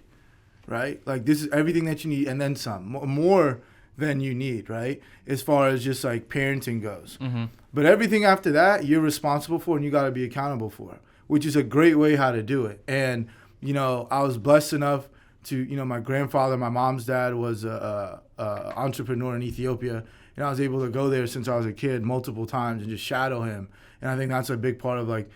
right? Like this is everything that you need and then some, more than you need, right? As far as just like parenting goes. But everything after that, you're responsible for and you got to be accountable for, which is a great way how to do it. And, you know, I was blessed enough to my grandfather, my mom's dad was a entrepreneur in Ethiopia, and I was able to go there since I was a kid multiple times and just shadow him. And I think that's a big part of like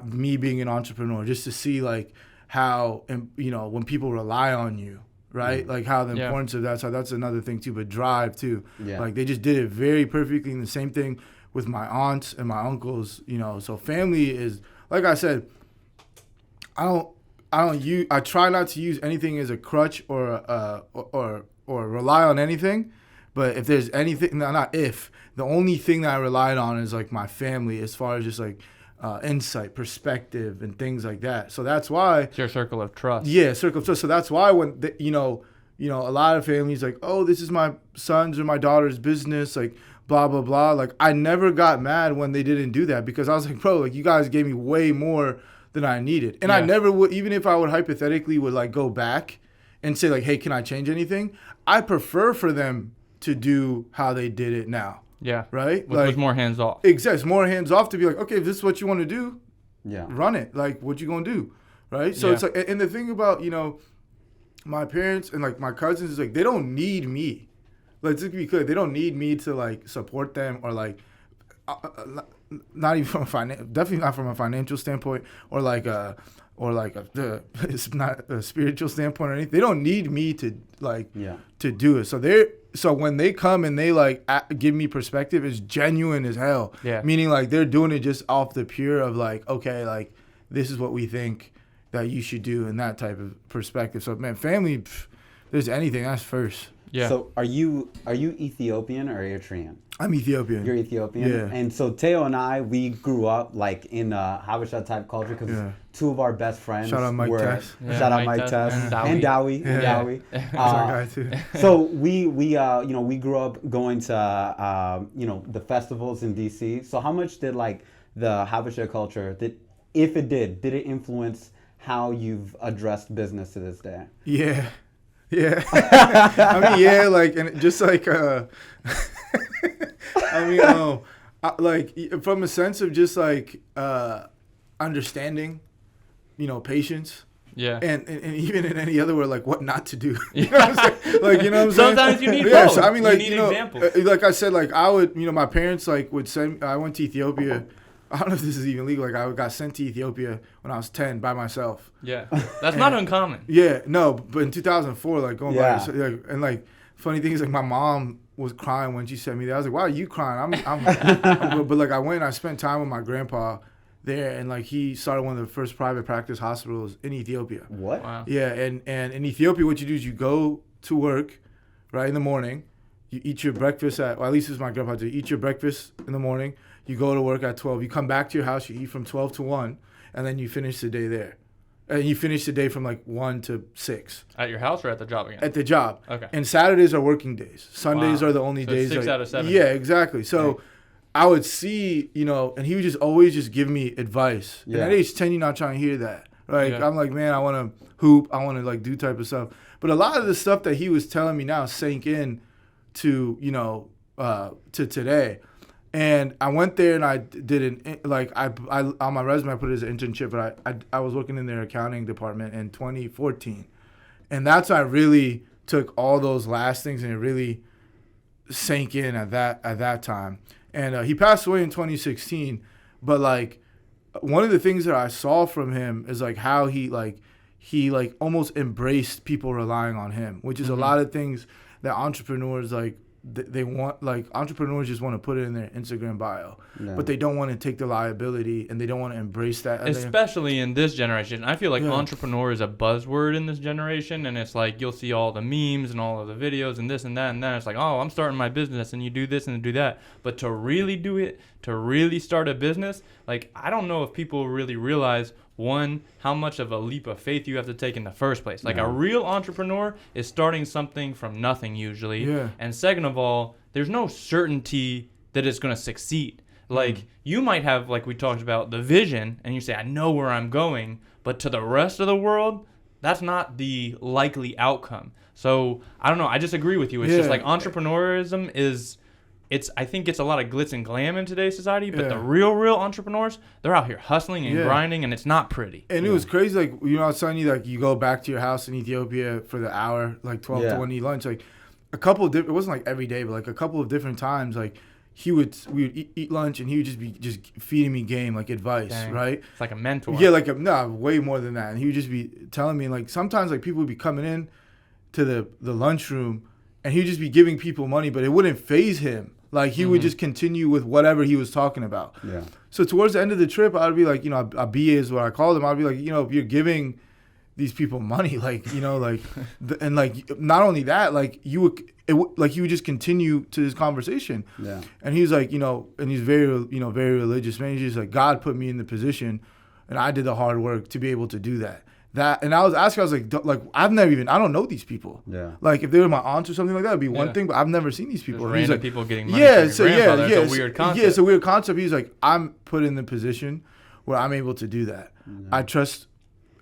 me being an entrepreneur, just to see like how when people rely on you, right? Like how the importance of that. So that's another thing too. But drive too. Yeah. Like they just did it very perfectly. And the same thing with my aunts and my uncles. So family is, like I said, I try not to use anything as a crutch or rely on anything. But if there's anything, the only thing that I relied on is like my family, as far as just like insight, perspective, and things like that. So that's why it's your circle of trust. Yeah, circle of trust. So that's why when a lot of families like, oh, this is my son's or my daughter's business, like blah blah blah. Like I never got mad when they didn't do that, because I was like, bro, like you guys gave me way more than I needed, and I never would, even if I would hypothetically would like go back and say like, hey, can I change anything? I prefer for them to do how they did it now. Yeah. Right? With more hands off. Exactly. It's more hands off to be like, okay, if this is what you want to do, run it. Like, what you going to do? Right? So it's like, and the thing about, my parents and like my cousins is like, they don't need me. Like, just to be clear, they don't need me to like support them or like, not even from definitely not from a financial standpoint or like it's not a spiritual standpoint or anything. They don't need me to like to do it. So when they come and they like give me perspective, it's genuine as hell. Yeah. Meaning like they're doing it just off the pure of like, okay, like this is what we think that you should do in that type of perspective. So man, family, if there's anything, that's first. Yeah. So are you Ethiopian or Eritrean? I'm Ethiopian. You're Ethiopian? Yeah. And so Teo and I, we grew up like in a Habesha type culture because two of our best friends shout out Mike Tess. Shout out Mike Tess. And Dowie. That's our guy too. So we grew up going to the festivals in DC. So how much did like the Habesha culture, if it did it influence how you've addressed business to this day? Yeah. Yeah. I mean, like, and just like, like from a sense of just like understanding, patience. Yeah. And even in any other word, like what not to do. You know what I'm saying? Like, you know what I'm saying? Sometimes you need both. So, I mean, like, you need examples. Like I said, like I would, my parents like would send, I went to Ethiopia. I don't know if this is even legal. Like I got sent to Ethiopia when I was 10 by myself. Yeah, that's not uncommon. Yeah, no, but in 2004, like going by, and like funny thing is like my mom was crying when she sent me there. I was like, why are you crying? I'm but like I went and I spent time with my grandpa there, and like he started one of the first private practice hospitals in Ethiopia. What? Wow. Yeah, and in Ethiopia, what you do is you go to work, right in the morning. You eat your breakfast at least this is my grandpa did. You eat your breakfast in the morning. You go to work at 12. You come back to your house. You eat from 12 to 1, and then you finish the day there. And you finish the day from like 1 to 6. At your house or at the job again? At the job. Okay. And Saturdays are working days. Sundays are the only days. 6 out of 7. Yeah, exactly. So I would see, and he would just always just give me advice. Yeah. And at age 10, you're not trying to hear that. Right? Yeah. I'm like, man, I want to hoop. I want to like do type of stuff. But a lot of the stuff that he was telling me now sank in to, to today. And I went there and I did I on my resume I put it as an internship, but I was working in their accounting department in 2014, and that's when I really took all those last things and it really sank in at that time. And he passed away in 2016, but like one of the things that I saw from him is like how he almost embraced people relying on him, which is a lot of things that entrepreneurs like. They want, like, entrepreneurs just want to put it in their Instagram bio, but they don't want to take the liability and they don't want to embrace that. Especially in this generation. I feel like entrepreneur is a buzzword in this generation, and it's like you'll see all the memes and all of the videos and this and that and that. It's like, oh, I'm starting my business and you do this and do that. But to really do it, to really start a business, like, I don't know if people really realize, one, how much of a leap of faith you have to take in the first place. Like a real entrepreneur is starting something from nothing usually. Yeah. And second of all, there's no certainty that it's going to succeed. Like you might have, like we talked about, the vision and you say, I know where I'm going, but to the rest of the world, that's not the likely outcome. So I don't know. I just agree with you. It's just like entrepreneurism is I think it's a lot of glitz and glam in today's society, but the real entrepreneurs, they're out here hustling and grinding, and it's not pretty. And it was crazy, like, you know, I was telling you, like, you go back to your house in Ethiopia for the hour, like 12 to 1 eat lunch, like a couple of it wasn't like every day, but like a couple of different times, like we would eat lunch, and he would just be feeding me game, like advice. Dang. Right? It's like a mentor. Yeah, like way more than that. And he would just be telling me, like, sometimes like people would be coming in to the lunchroom, and he would just be giving people money, but it wouldn't faze him. Like, he would just continue with whatever he was talking about. Yeah. So towards the end of the trip, I'd be like, you know, a BA is what I call them. I'd be like, you know, if you're giving these people money, like, you know, like, and like, not only that, like, he would just continue to this conversation. Yeah. And he's like, you know, and he's very religious, man. He's just like, God put me in the position, and I did the hard work to be able to do that. And I was asking, I was like, I don't know these people. Yeah. Like, if they were my aunts or something like that, it'd be one thing, but I've never seen these people. Just random like, people getting money from your grandfather. It's a weird concept. Yeah, it's a weird concept. He's like, I'm put in the position where I'm able to do that. Yeah. I trust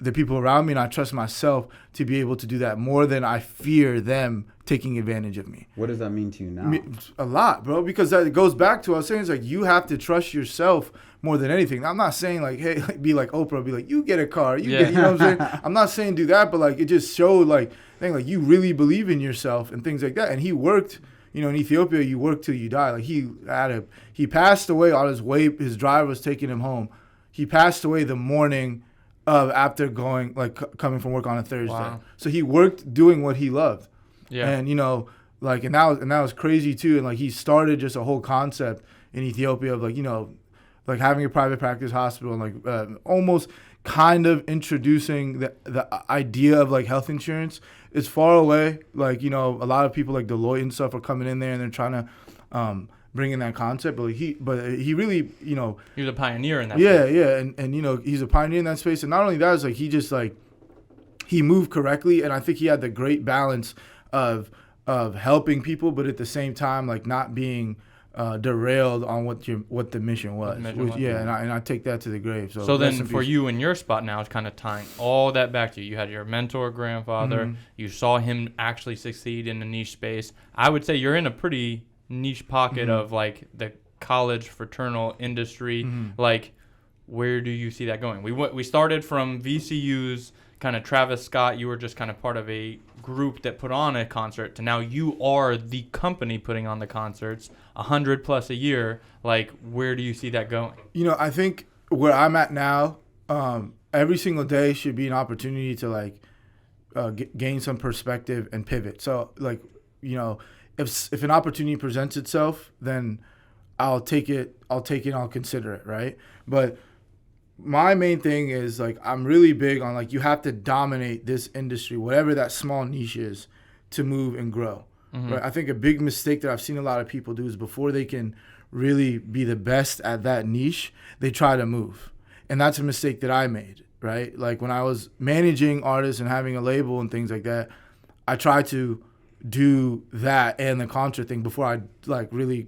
the people around me, and I trust myself to be able to do that more than I fear them taking advantage of me. What does that mean to you now? A lot, bro, because that goes back to what I was saying. It's like, you have to trust yourself more than anything. I'm not saying like, hey, like, be like Oprah, be like, you get a car, you know what I'm saying? I'm not saying do that, but like, it just showed like, like, you really believe in yourself and things like that. And he worked, you know, in Ethiopia, you work till you die. Like, he passed away on his way. His driver was taking him home. He passed away the morning of after coming from work on a Thursday. Wow. So he worked doing what he loved. Yeah. And, you know, like, and that was crazy too. And like, he started just a whole concept in Ethiopia of like, you know, like having a private practice hospital, and like almost kind of introducing the idea of like health insurance. It's far away. Like, you know, a lot of people like Deloitte and stuff are coming in there, and they're trying to bring in that concept. But he really, you know, he was a pioneer in that space. Yeah. And you know, he's a pioneer in that space. And not only that, it's like he just like, he moved correctly. And I think he had the great balance of helping people, but at the same time, like, not being derailed on what the mission was. And I take that to the grave. So then for you in your spot now, it's kind of tying all that back to you. You had your mentor grandfather. Mm-hmm. You saw him actually succeed in a niche space. I would say you're in a pretty niche pocket of like the college fraternal industry. Mm-hmm. Like, where do you see that going? We started from VCU's kind of Travis Scott. You were just kind of part of a group that put on a concert, to now you are the company putting on the concerts, 100+ a year. Like, where do you see that going? You know, I think where I'm at now, every single day should be an opportunity to like gain some perspective and pivot. So like, you know, if an opportunity presents itself, then I'll take it, and I'll consider it, right? But my main thing is like, I'm really big on like, you have to dominate this industry, whatever that small niche is, to move and grow. Mm-hmm. Right? I think a big mistake that I've seen a lot of people do is before they can really be the best at that niche, they try to move. And that's a mistake that I made, right? Like, when I was managing artists and having a label and things like that, I tried to do that and the concert thing before I like really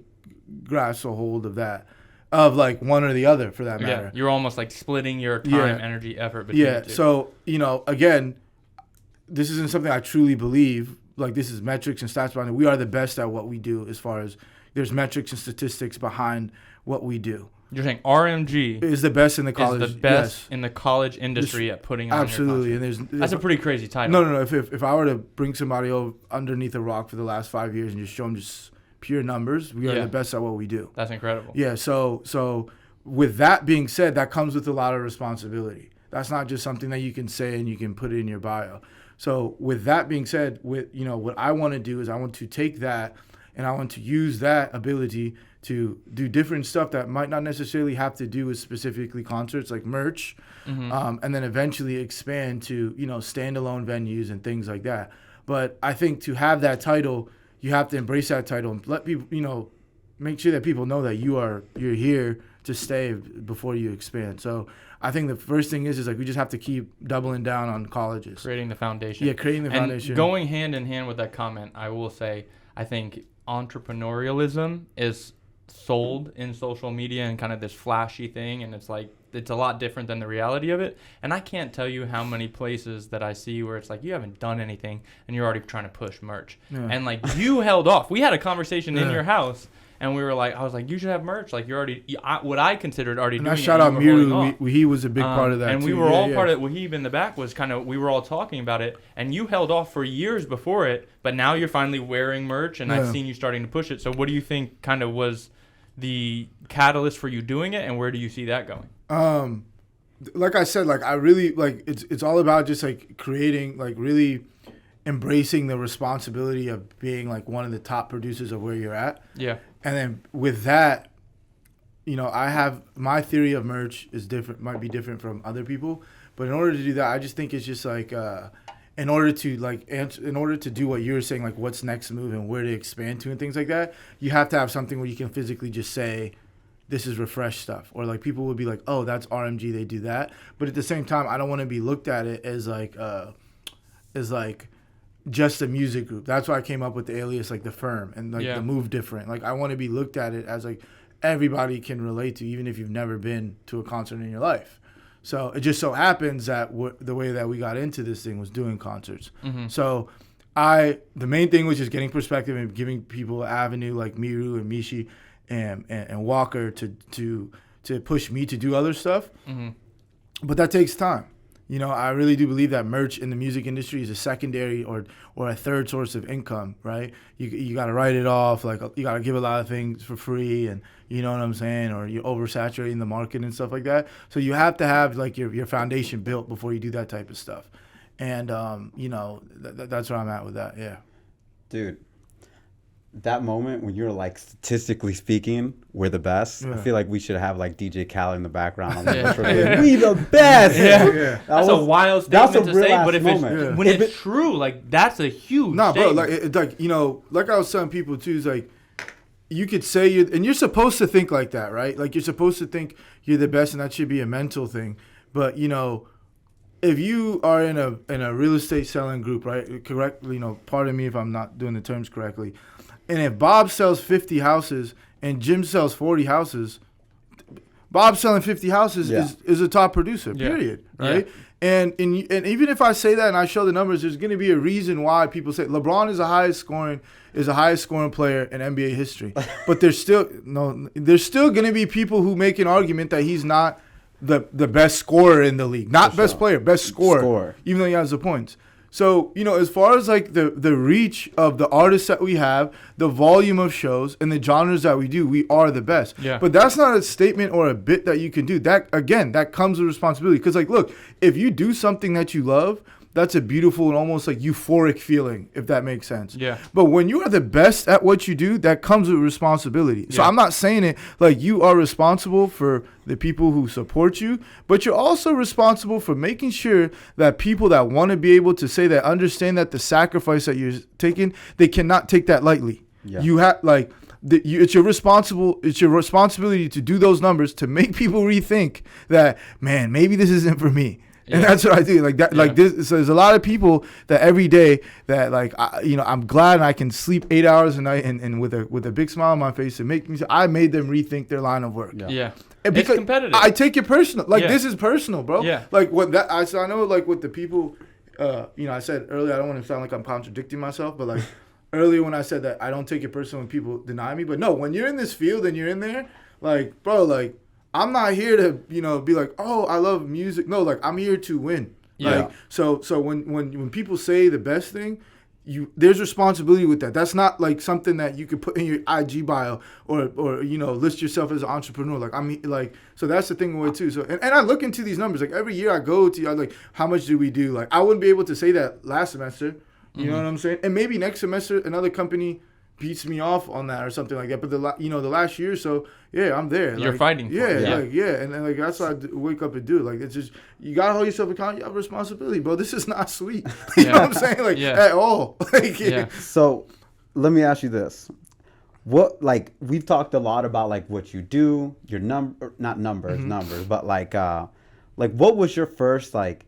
grasp a hold of that. Of like one or the other, for that matter. Yeah, you're almost like splitting your time, energy, effort between the two. So, you know, again, this isn't something I truly believe. Like, this is metrics and stats behind it. We are the best at what we do, as far as there's metrics and statistics behind what we do. You're saying RMG is the best in the college. Is the best in the college industry at putting on absolutely, your and that's a pretty crazy title. No. If I were to bring somebody over underneath a rock for the last 5 years and just show them just pure numbers, we are the best at what we do. That's incredible. Yeah, so with that being said, that comes with a lot of responsibility. That's not just something that you can say and you can put it in your bio. So with that being said, with, you know, what I want to do is I want to take that and I want to use that ability to do different stuff that might not necessarily have to do with specifically concerts, like merch, and then eventually expand to, you know, standalone venues and things like that. But I think to have that title, you have to embrace that title and let people, you know, make sure that people know that you're here to stay before you expand. So I think the first thing is like, we just have to keep doubling down on colleges. Creating the foundation. Yeah, creating the foundation. Going hand in hand with that comment, I will say, I think entrepreneurialism is sold in social media and kind of this flashy thing, and it's like, it's a lot different than the reality of it. And I can't tell you how many places that I see where it's like, you haven't done anything and you're already trying to push merch. Yeah. And like, you held off. We had a conversation in your house and I was like, you should have merch. Like, you're already, what I considered already And doing I shout out Murid. Murid. He was a big part of that, and too. we were all part of it. Wahib in the back was we were all talking about it, and you held off for years before it, but now you're finally wearing merch, and I've seen you starting to push it. So what do you think kind of was the catalyst for you doing it, and where do you see that going? Like I said, like I really like it's all about just like creating, like really embracing the responsibility of being like one of the top producers of where you're at. Yeah. And then with that, I have my theory of merch is different, might be different from other people, but in order to do that, I just think it's just like in order to do what you were saying, like what's next move and where to expand to and things like that, you have to have something where you can physically just say, this is refresh stuff, or like people would be like, oh, that's RMG, they do that. But at the same time, I don't want to be looked at it as like just a music group. That's why I came up with the alias, like the firm and like the move different. Like I want to be looked at it as like everybody can relate to, even if you've never been to a concert in your life. So it just so happens that the way that we got into this thing was doing concerts. Mm-hmm. So the main thing was just getting perspective and giving people an avenue like Miru and Mishi and Walker to push me to do other stuff. Mm-hmm. But that takes time. I really do believe that merch in the music industry is a secondary or a third source of income, right? You got to write it off. Like you got to give a lot of things for free, and you know what I'm saying? Or you're oversaturating the market and stuff like that. So you have to have like your foundation built before you do that type of stuff. And, that's where I'm at with that. Yeah. Dude. That moment when you're like, statistically speaking, we're the best. I feel like we should have like DJ Khaled in the background on the we the best. That's a wild statement to say, but when it's true, like that's a huge bro, like I was telling people too, is like you could say you're supposed to think like that, right? Like you're supposed to think you're the best, and that should be a mental thing. But if you are in a real estate selling group, right? Correctly, pardon me if I'm not doing the terms correctly. And if Bob sells 50 houses and Jim sells 40 houses, Bob selling 50 houses is a top producer, period, right? Yeah. And even if I say that and I show the numbers, there's going to be a reason why people say LeBron is the highest scoring player in NBA history. But there's still going to be people who make an argument that he's not the best scorer in the league. Not best player, best scorer, even though he has the points. So, as far as like the reach of the artists that we have, the volume of shows, and the genres that we do, we are the best. Yeah. But that's not a statement or a bit that you can do. That, again, that comes with responsibility. Because, like, look, if you do something that you love, that's a beautiful and almost like euphoric feeling, if that makes sense. Yeah. But when you are the best at what you do, that comes with responsibility. So I'm not saying it like you are responsible for the people who support you, but you're also responsible for making sure that people that want to be able to say that, understand that the sacrifice that you're taking, they cannot take that lightly. Yeah. You have like it's your responsibility to do those numbers to make people rethink that, man, maybe this isn't for me. And that's what I do. Like that, like this. So there's a lot of people that every day that like, I'm glad I can sleep 8 hours a night and with a big smile on my face and make me. I made them rethink their line of work. Yeah. It's competitive. I take it personal. Like this is personal, bro. Yeah. Like what that I know. Like with the people, I said earlier. I don't want to sound like I'm contradicting myself, but like earlier when I said that I don't take it personal when people deny me. But no, when you're in this field and you're in there, like, bro, like. I'm not here to, be like, oh, I love music. No, like I'm here to win. Yeah. Like, so when people say the best thing, there's responsibility with that. That's not like something that you could put in your IG bio or list yourself as an entrepreneur. Like so that's the thing with it too. So and I look into these numbers. Like every year I go to like how much do we do? Like I wouldn't be able to say that last semester. You know what I'm saying? And maybe next semester another company beats me off on that or something like that. But the last year or so, I'm there. You're fighting for it. And like that's what I wake up and do. Like it's just you gotta hold yourself accountable. You have responsibility, bro. This is not sweet. You know what I'm saying? Like at all. So let me ask you this: what we've talked a lot about like what you do, your not numbers, but like what was your first like?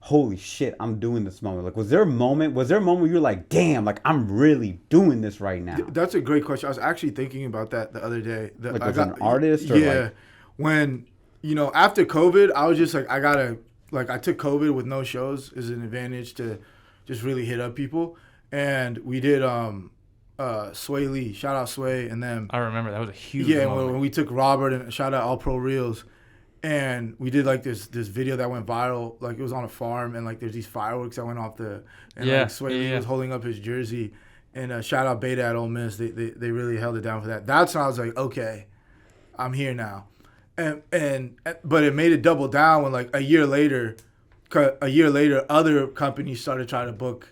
Holy shit, I'm doing this moment. Like, was there a moment where you're like, damn, like, I'm really doing this right now? That's a great question. I was actually thinking about that the other day. As an artist? Or when, after COVID, I was just like, I took COVID with no shows as an advantage to just really hit up people. And we did, Swae Lee. Shout out Swae and them. I remember that was a huge Yeah, moment. when we took Robert and shout out All Pro Reels, and we did like this video that went viral. Like it was on a farm, and like there's these fireworks that went off like Swae Lee was holding up his jersey, and shout out Beta at Ole Miss. They really held it down for that. That's when I was like, okay, I'm here now, but it made it double down when like a year later, other companies started trying to book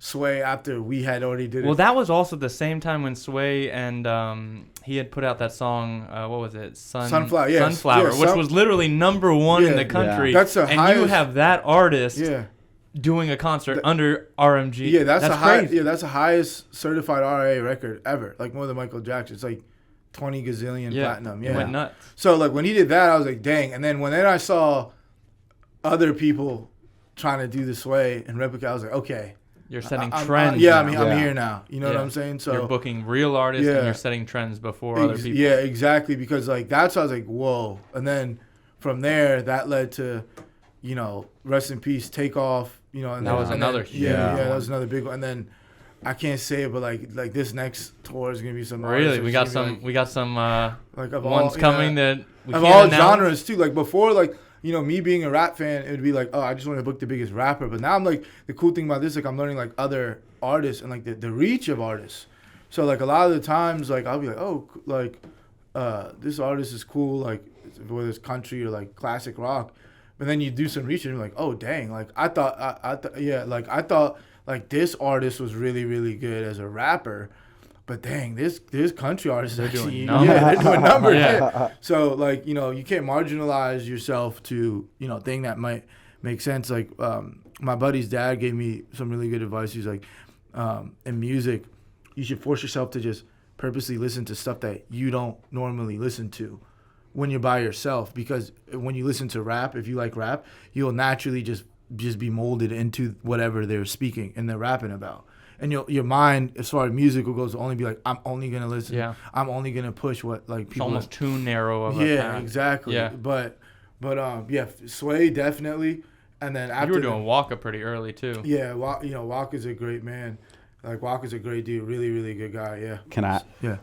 Swae after we had already did it. Well, that was also the same time when Swae and he had put out that song. What was it? Sunflower. Yes. Sunflower, Yeah, which was literally #1 in the country. That's the and highest, you have that artist yeah. doing a concert under RMG. Yeah, that's crazy. that's the highest certified RA record ever. Like more than Michael Jackson. It's like 20 gazillion platinum. Yeah, it went nuts. So like when he did that, I was like, dang. And then I saw other people trying to do the Swae and replicate, I was like, okay. You're setting trends. I'm here now. You know what I'm saying? So you're booking real artists and you're setting trends before other people. Yeah, exactly. Because like that's why I was like, whoa. And then from there, that led to, rest in peace, Takeoff. And that was another huge. Yeah, that was another big one. And then I can't say it, but like this next tour is gonna be some. Really, we got some like of ones all, coming that we of can't all announce. genres too. Like before, like. Me being a rap fan, it would be like, oh, I just want to book the biggest rapper. But now I'm like, the cool thing about this, like, I'm learning like other artists and like the reach of artists. So like a lot of the times, like I'll be like, oh, like this artist is cool, like whether it's country or like classic rock. But then you do some research and you're like, oh dang, like I thought like this artist was really really good as a rapper. But dang, this country artist is actually they're doing numbers. Yeah. So like you can't marginalize yourself to thing that might make sense. Like my buddy's dad gave me some really good advice. He's like, in music, you should force yourself to just purposely listen to stuff that you don't normally listen to when you're by yourself. Because when you listen to rap, if you like rap, you'll naturally just be molded into whatever they're speaking and they're rapping about. And your mind, as far as musical goes, will only be like, I'm only gonna listen. Yeah. I'm only gonna push what like people. It's almost too narrow of a path. Exactly. Yeah. But Swae definitely. And then after you were doing Waka pretty early too. Yeah, Waka's a great man. Like Waka's a great dude, really really good guy. Yeah. Can I? Yeah.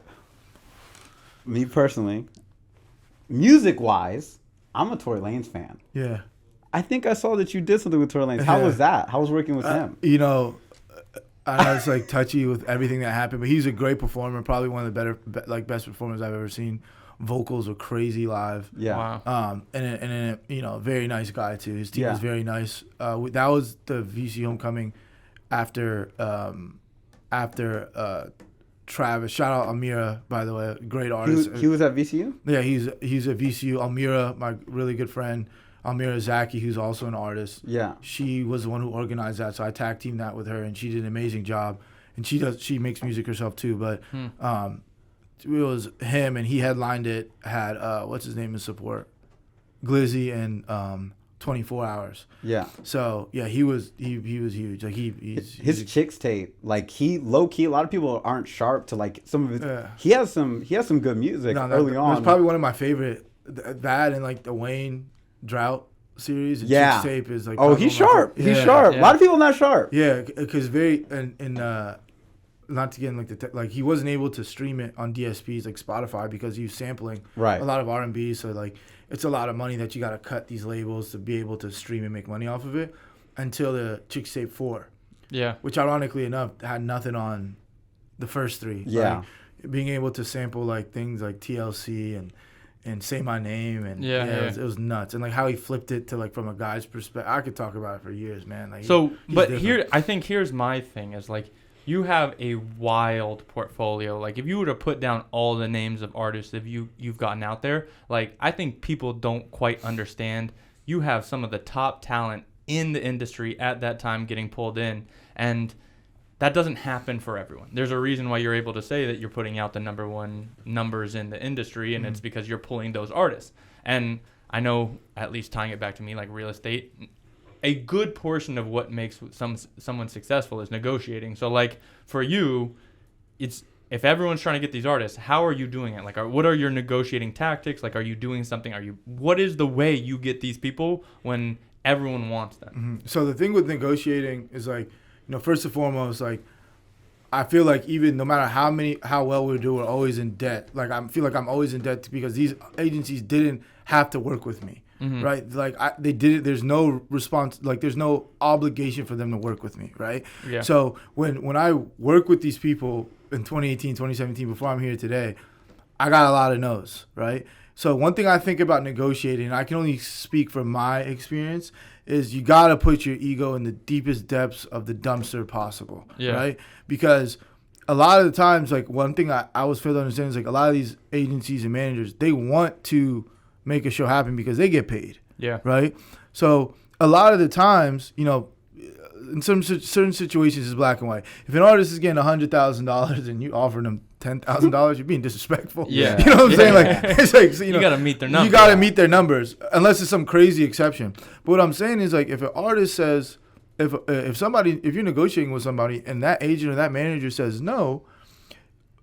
Me personally, music wise, I'm a Tory Lanez fan. Yeah. I think I saw that you did something with Tory Lanez. How was that? How was working with him? I know it's like touchy with everything that happened, but he's a great performer. Probably one of the best performers I've ever seen. Vocals were crazy live. Yeah. Wow. And very nice guy too. His team was very nice. That was the VCU homecoming after Travis. Shout out Amira, by the way, great artist. He was at VCU. Yeah, he's at VCU. Amira, my really good friend. Almira Zaki, who's also an artist. Yeah. She was the one who organized that, so I tag teamed that with her, and she did an amazing job. And she makes music herself too, but it was him, and he headlined it. Had what's his name in support, Glizzy and 24 Hours. Yeah. So yeah, he was huge. Like his Chicks tape, like he low key. A lot of people aren't sharp to like some of his. He has some good music early on. That's probably one of my favorite. That and like the Wayne Drought series. Yeah. Tape is like. Oh, he's sharp. He's sharp. Yeah. A lot of people not sharp. Yeah, because not to get in like he wasn't able to stream it on DSPs like Spotify because he was sampling a lot of R&B. So like it's a lot of money that you got to cut these labels to be able to stream and make money off of it until the Chicks Tape 4. Yeah. Which ironically enough had nothing on the first 3. Yeah. Like, being able to sample like things like TLC and Say My Name and it was nuts. And like how he flipped it to like from a guy's perspective. I could talk about it for years, man. Like so but different. Here's my thing is like you have a wild portfolio. Like if you were to put down all the names of artists that you've gotten out there, like I think people don't quite understand. You have some of the top talent in the industry at that time getting pulled in, and that doesn't happen for everyone. There's a reason why you're able to say that you're putting out the #1 numbers in the industry, and it's because you're pulling those artists. And I know, at least tying it back to me, like real estate, a good portion of what makes someone successful is negotiating. So like for you, it's if everyone's trying to get these artists, how are you doing it? Like, what are your negotiating tactics? Like, are you doing something? What is the way you get these people when everyone wants them? Mm-hmm. So the thing with negotiating is like, first and foremost, like I feel like even no matter how well we do, we're always in debt. Like I feel like I'm always in debt because these agencies didn't have to work with me, right? Like they did it. There's no response. Like there's no obligation for them to work with me, right? Yeah. So when I work with these people in 2018, 2017, before I'm here today, I got a lot of no's, right? So one thing I think about negotiating, and I can only speak from my experience, is you got to put your ego in the deepest depths of the dumpster possible, right? Because a lot of the times, like one thing I was failed to understand is like a lot of these agencies and managers, they want to make a show happen because they get paid, right? So a lot of the times, you know, in certain situations, it's black and white. If an artist is getting $100,000 and you offer them $10,000, you're being disrespectful. Yeah. You know what I'm saying? Like it's like, so, you got to meet their numbers. You got to meet their numbers, unless it's some crazy exception. But what I'm saying is, like, if an artist says, if you're negotiating with somebody and that agent or that manager says no,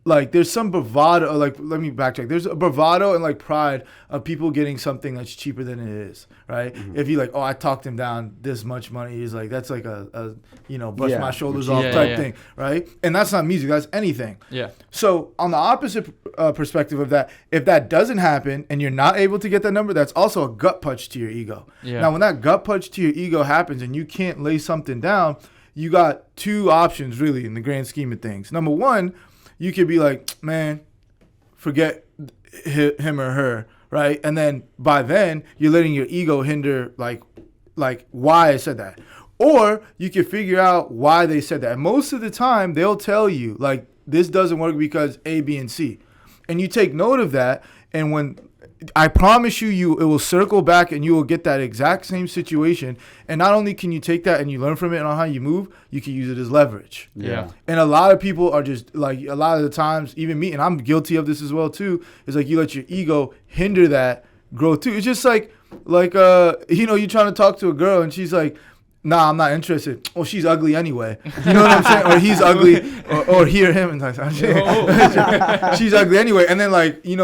like there's some bravado, like let me backtrack. There's a bravado and like pride of people getting something that's cheaper than it is, right? If you like, oh, I talked him down this much money, he's like, that's like a brush my shoulders off type thing, right? And that's not music, that's anything. Yeah. So on the opposite perspective of that, if that doesn't happen and you're not able to get that number, that's also a gut punch to your ego. Yeah. Now when that gut punch to your ego happens and you can't lay something down, you got two options really in the grand scheme of things. Number one, you could be like, man, forget him or her, right? And then by then, you're letting your ego hinder, like why I said that. Or you can figure out why they said that. And most of the time, they'll tell you, like, this doesn't work because A, B, and C. And you take note of that, and when I promise you, it will circle back and you will get that exact same situation. And not only can you take that and you learn from it and on how you move, you can use it as leverage. Yeah. And a lot of people are just like, a lot of the times, even me, and I'm guilty of this as well too, is like you let your ego hinder that growth too. It's just like you're trying to talk to a girl and she's like, nah, I'm not interested. Well, she's ugly anyway. You know what I'm saying? Or he's ugly, or he or him. And like, she's ugly anyway. And then like, you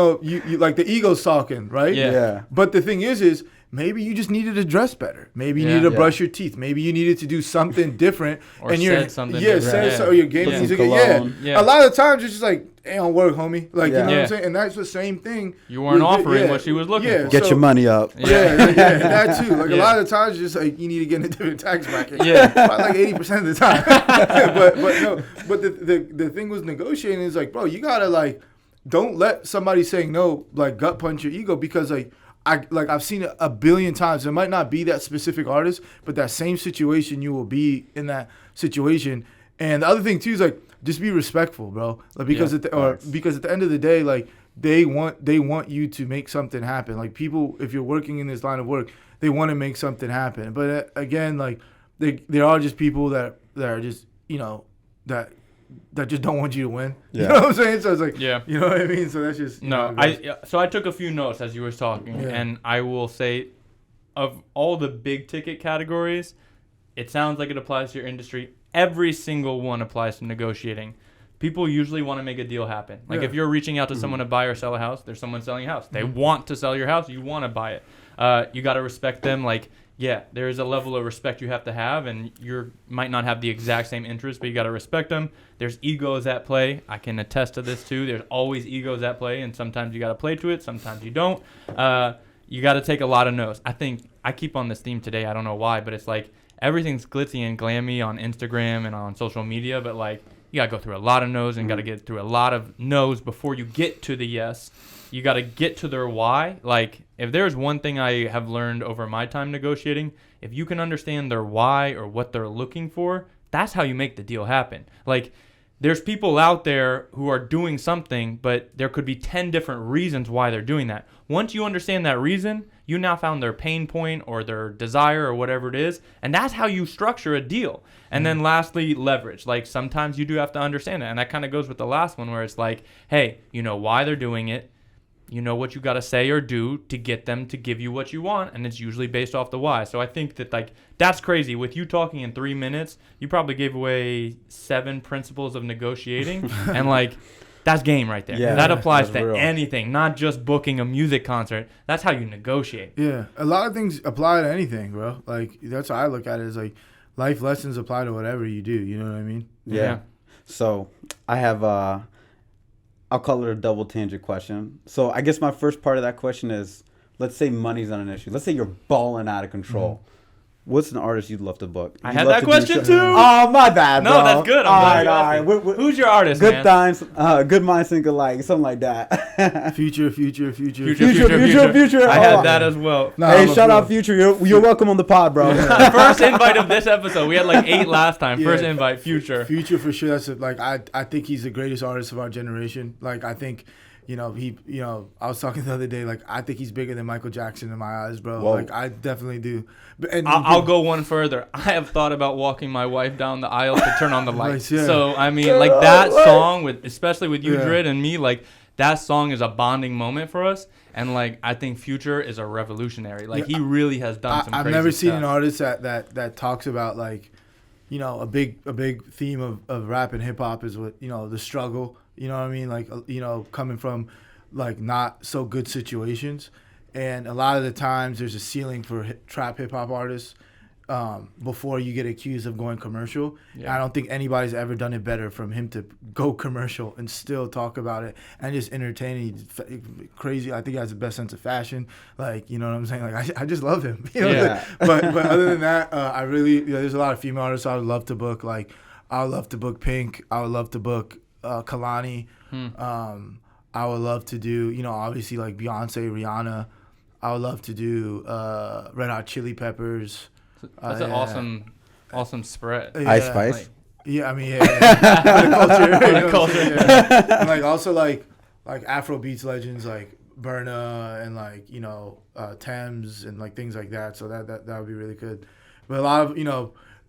like the ego's talking, right? Yeah. But the thing is maybe you just needed to dress better. Maybe you needed to brush your teeth. Maybe you needed to do something different. Or and said something different. Or your game music. Yeah. A lot of times it's just like, it don't work, homie. Like, you know what I'm saying? And that's the same thing. You weren't offering what she was looking for. Get your money up. That too. Like, a lot of the times, just like, you need to get in a different tax bracket. Yeah. Probably like 80% of the time. but the thing with negotiating is like, bro, you gotta like, don't let somebody saying no, like, gut punch your ego because like, I've seen it a billion times. It might not be that specific artist, but that same situation, you will be in that situation. And the other thing too is like, just be respectful, bro. Like, because at the end of the day, like they want you to make something happen. Like people, if you're working in this line of work, they want to make something happen. But again, like there are just people that are just that just don't want you to win. You know what I'm saying? So it's like, you know what I mean? So that's just So I took a few notes as you were talking, and I will say, of all the big ticket categories, it sounds like it applies to your industry. Every single one applies to negotiating. People usually want to make a deal happen. Like if you're reaching out to someone to buy or sell a house, there's someone selling a house. They want to sell your house. You want to buy it. You got to respect them. Like, there is a level of respect you have to have, and you might not have the exact same interest, but you got to respect them. There's egos at play. I can attest to this too. There's always egos at play, and sometimes you got to play to it. Sometimes you don't. You got to take a lot of no's. I think I keep on this theme today. I don't know why, but it's like, everything's glitzy and glammy on Instagram and on social media, but like you gotta go through a lot of no's and gotta get through a lot of no's before you get to the yes. You gotta get to their why. Like if there's one thing I have learned over my time negotiating, if you can understand their why or what they're looking for, that's how you make the deal happen. Like there's people out there who are doing something, but there could be 10 different reasons why they're doing that. Once you understand that reason, you now found their pain point or their desire or whatever it is, and that's how you structure a deal. And then lastly, leverage. Like sometimes you do have to understand it, and that kind of goes with the last one where it's like, hey, you know why they're doing it. You know what you got to say or do to get them to give you what you want, and it's usually based off the why. So I think that like that's crazy. With you talking in 3 minutes, you probably gave away 7 principles of negotiating, and like that's game right there. Yeah, that applies to real. Anything, not just booking a music concert. That's how you negotiate. Yeah, a lot of things apply to anything, bro. Like that's how I look at it. Is like life lessons apply to whatever you do. You know what I mean? Yeah. So I have I'll call it a double tangent question. So I guess my first part of that question is, let's say money's not an issue. Let's say you're balling out of control. Mm-hmm. What's an artist you'd love to book? I had that question too. Oh, my bad, bro. No, that's good. I'm glad you asked me. Right. Who's your artist, good man? times, good minds think alike, something like that. Future. Future. I I had that as well. No, hey, shout out Future. You're welcome on the pod, bro. First invite of this episode. We had like 8 last time. Yeah. First invite, Future. Future for sure. That's like I think he's the greatest artist of our generation. Like I think, I was talking the other day. Like I think he's bigger than Michael Jackson in my eyes, bro. Whoa. Like I definitely do. And I'll go one further. I have thought about walking my wife down the aisle to turn on the lights. Yeah. So I mean, like that song especially with you, Yeah. Murid, and me, like that song is a bonding moment for us. And like I think Future is a revolutionary. Like he really has done some. I've crazy never seen stuff. an artist that talks about like, a big theme of rap and hip hop is what the struggle. You know what I mean? Like coming from like not so good situations, and a lot of the times there's a ceiling for trap hip hop artists before you get accused of going commercial. Yeah. And I don't think anybody's ever done it better from him to go commercial and still talk about it and just entertaining. Crazy. I think he has the best sense of fashion. Like, you know what I'm saying? Like, I just love him. Yeah. But other than that, I really, there's a lot of female artists I would love to book. Like, I would love to book Pink. I would love to book Kalani. I would love to do, obviously like Beyonce, Rihanna. I would love to do Red Hot Chili Peppers. That's an awesome spread. Ice Spice. Like, yeah, I mean, the culture. Yeah. And like also like Afro beats legends like Burna and like Thames and like things like that. So that would be really good. But a lot of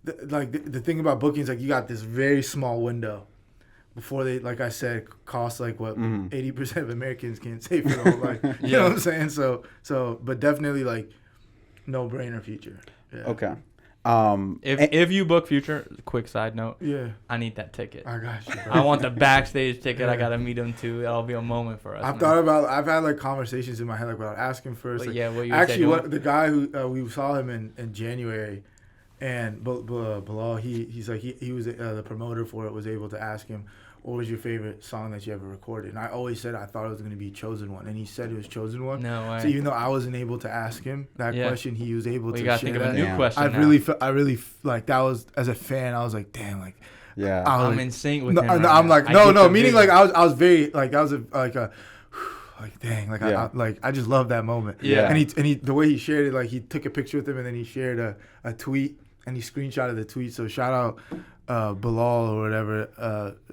the thing about bookings, like you got this very small window before they, like I said, cost like what 80% of Americans can't save for the whole life. You know what I'm saying? So but definitely like no brainer Future. Yeah. Okay. If you book Future, quick side note. Yeah. I need that ticket. I got you, bro. I want the backstage ticket. Yeah. I gotta meet him too. That'll be a moment for us. I've had like conversations in my head like without asking first. But Like, what you actually, the guy who we saw him in January, and Bilal, he's like he was the promoter for it, was able to ask him, what was your favorite song that you ever recorded? And I always said I thought it was going to be Chosen One. And he said it was Chosen One. No way. So even though I wasn't able to ask him that question, he was able to you gotta share think of a that. new question I now. really like that was, as a fan, I was like, damn, like, Yeah. I'm in sync with no, him. no, right I'm now. like, I no, get the meaning vision. like I was very, like, that was like dang, like, Yeah. I just love that moment. Yeah. And he the way he shared it, like he took a picture with him and then he shared a tweet and he screenshotted the tweet. So shout out Bilal or whatever.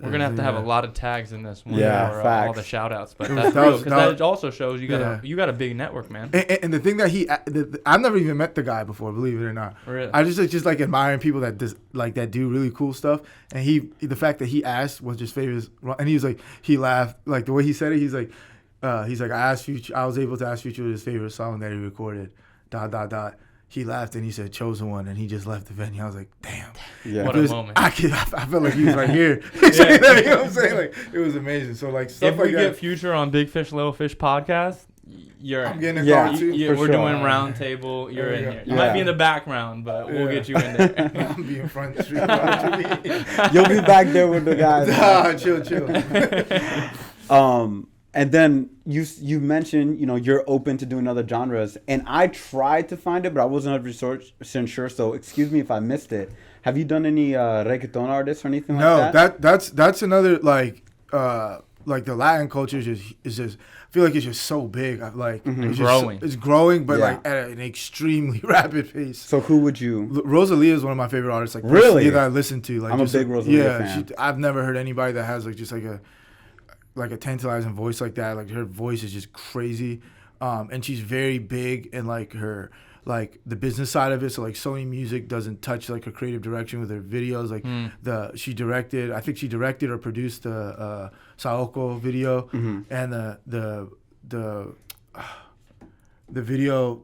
We're gonna have to have a lot of tags in this one Yeah, for all facts. the shout outs, but That that's was- real because that that also shows you got a big network, man. And the thing that I've never even met the guy before, believe it or not. Really? I just like admiring people that that do really cool stuff. And the fact that he asked was his favorite, and he was like, he laughed, like the way he said it. He's like I asked Future, I was able to ask Future his favorite song that he recorded. ... He laughed and he said Chosen One, and he just left the venue. I was like, damn. Yeah. What a moment. I felt like he was right here. Saying that, you know what I'm saying? Like, it was amazing. So like stuff If like we that. get Future on Big Fish Little Fish podcast, you're I'm getting a Yeah. call too. we're sure. doing round table. You're There in you here. go. You might be Yeah. in the background, but we'll Yeah. get you in there. I'm being front street. What you mean? You'll be back there with the guys. Nah, chill. And then you mentioned, you're open to doing other genres, and I tried to find it, but I wasn't 100% sure. So excuse me if I missed it. Have you done any reggaeton artists or anything like that? No, that's another like the Latin culture is just I feel like it's just so big. Like it's Growing. it's growing, but Yeah. like at an extremely rapid pace. So who would you? Rosalia is one of my favorite artists. Like Really? personally, that I listen to. Like I'm a just, big Rosalia yeah, fan. I've never heard anybody that has like just like a tantalizing voice like that. Like her voice is just crazy, and she's very big in like her like the business side of it. So like Sony Music doesn't touch like her creative direction with her videos. Like she directed or produced the Saoko video and the video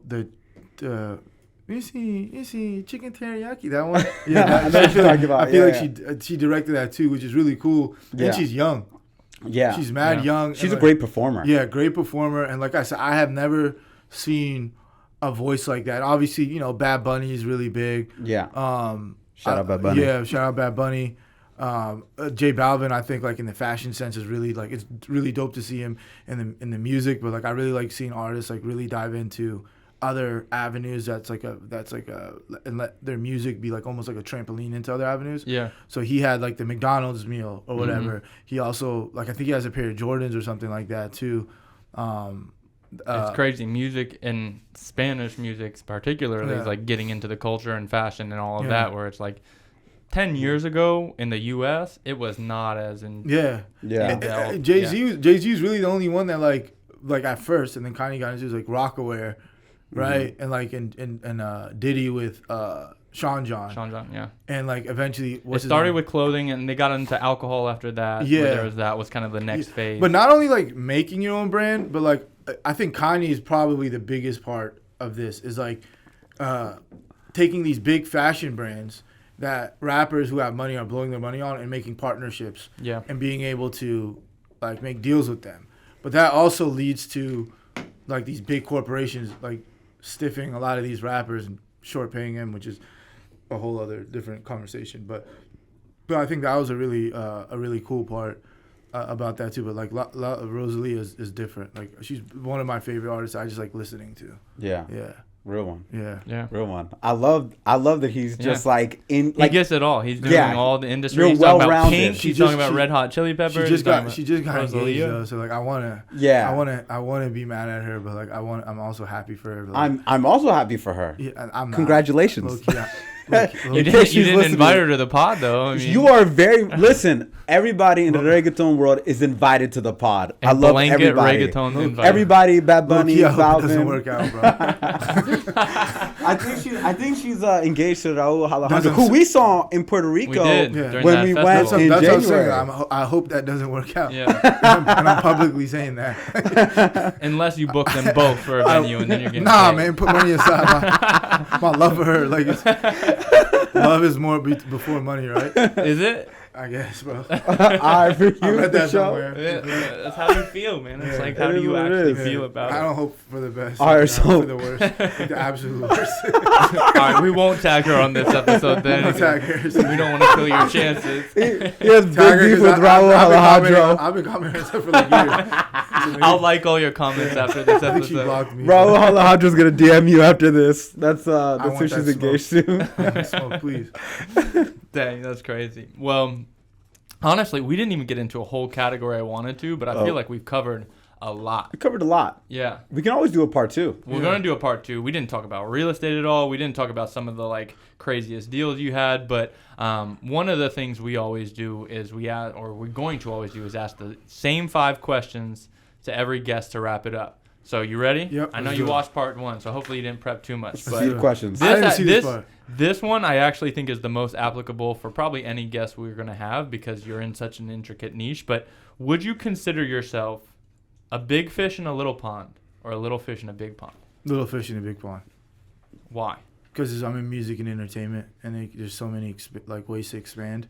you see chicken teriyaki, that one. Yeah, I know what you're talking about. I feel Yeah, like she directed that too, which is really cool. Yeah. And she's young. Yeah. She's mad young. She's and, a great performer. Yeah, great performer. And like I said, I have never seen a voice like that. Obviously, Bad Bunny is really big. Yeah. Shout out Bad Bunny. Yeah, shout out Bad Bunny. J Balvin, I think like in the fashion sense is really like it's really dope to see him in the music, but like I really like seeing artists like really dive into other avenues and let their music be like almost like a trampoline into other avenues. Yeah. So he had like the McDonald's meal or whatever. He also like I think he has a pair of Jordans or something like that too. It's crazy. Music and Spanish music particularly is like getting into the culture and fashion and all of that, where it's like 10 years ago in the U.S., it was not as in. Jay-Z's really the only one that like at first, and then Kanye got into like Rockaware, right? And like and Diddy with Sean John, yeah. And like eventually, it started with clothing, and they got into alcohol after that. Yeah, that was kind of the next phase. But not only like making your own brand, but like I think Kanye is probably the biggest part of this. Is like taking these big fashion brands that rappers who have money are blowing their money on and making partnerships. Yeah. And being able to like make deals with them. But that also leads to like these big corporations like stiffing a lot of these rappers and short paying them, which is a whole other different conversation. But I think that was a really cool part about that too. But like Rosalia is different. Like she's one of my favorite artists. I just like listening to. Yeah. Yeah. Real one. Yeah. Real one. I love that he's just like in like he gets it all. He's doing all the industry. Real He's talking about well-rounded. Pink. She's talking about Red Hot Chili Peppers. She just got Rosalia. engaged though, so like I wanna be mad at her, but like I'm also happy for her. But, like, I'm also happy for her. Yeah, I'm not. Congratulations. You didn't invite her to the pod though. I mean, you are listen. Everybody in the reggaeton world is invited to the pod. I love everybody. Reggaeton's invited. Everybody, Bad Bunny, Balvin. It doesn't work out, bro. I think she's engaged to Raul Alejandro, who we saw in Puerto Rico when we went in that's January. What I'm saying. I hope that doesn't work out. Yeah. and I'm publicly saying that. Unless you book them both for a venue and then you're getting paid. Man, put money aside. My love for her, like love is more before money, right? Is it? I guess, bro. I read that somewhere. Yeah, that's how you feel, man. It's like, how do you actually feel about it? I don't hope for the best. All right, for the worst. The absolute worst. All right, we won't tag her on this episode then. We'll tag her. We don't want to kill your chances. He has big beef with Raul Alejandro. I've been commenting on for like years. I'll like all your comments after this episode. She blocked me. Raul Alejandro's going to DM you after this. That's who she's engaged to. Smoke, please. Dang, that's crazy. Well, honestly, we didn't even get into a whole category I wanted to, but I feel like we've covered a lot. We covered a lot. Yeah. We can always do a part 2. We're going to do a part 2. We didn't talk about real estate at all. We didn't talk about some of the like craziest deals you had, but one of the things we always do is we're going to always do is ask the same 5 questions to every guest to wrap it up. So you ready? Yep. I know you watched part 1, so hopefully you didn't prep too much. But questions. I didn't see this part. This one I actually think is the most applicable for probably any guest we're going to have because you're in such an intricate niche. But would you consider yourself a big fish in a little pond or a little fish in a big pond? Little fish in a big pond. Why? Because I'm in music and entertainment, and there's so many ways to expand.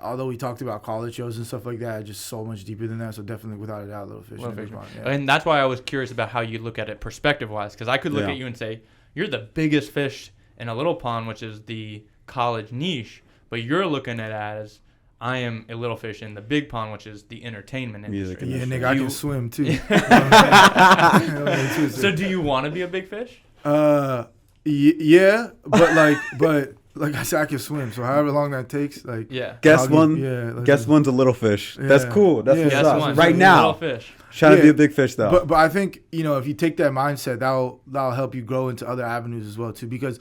Although we talked about college shows and stuff like that, just so much deeper than that. So definitely, without a doubt, little fish in a big pond. Yeah. And that's why I was curious about how you look at it perspective-wise, because I could look at you and say, you're the biggest fish in a little pond, which is the college niche, but you're looking at it as I am a little fish in the big pond, which is the entertainment industry. Yeah, nigga, I can swim too. So do you want to be a big fish? Yeah, but like I said, I can swim. So however long that takes, like guess one's a little fish. Yeah. That's cool. That's what's up. Right now, little fish. Trying to be a big fish though. But I think if you take that mindset, that'll help you grow into other avenues as well too. Because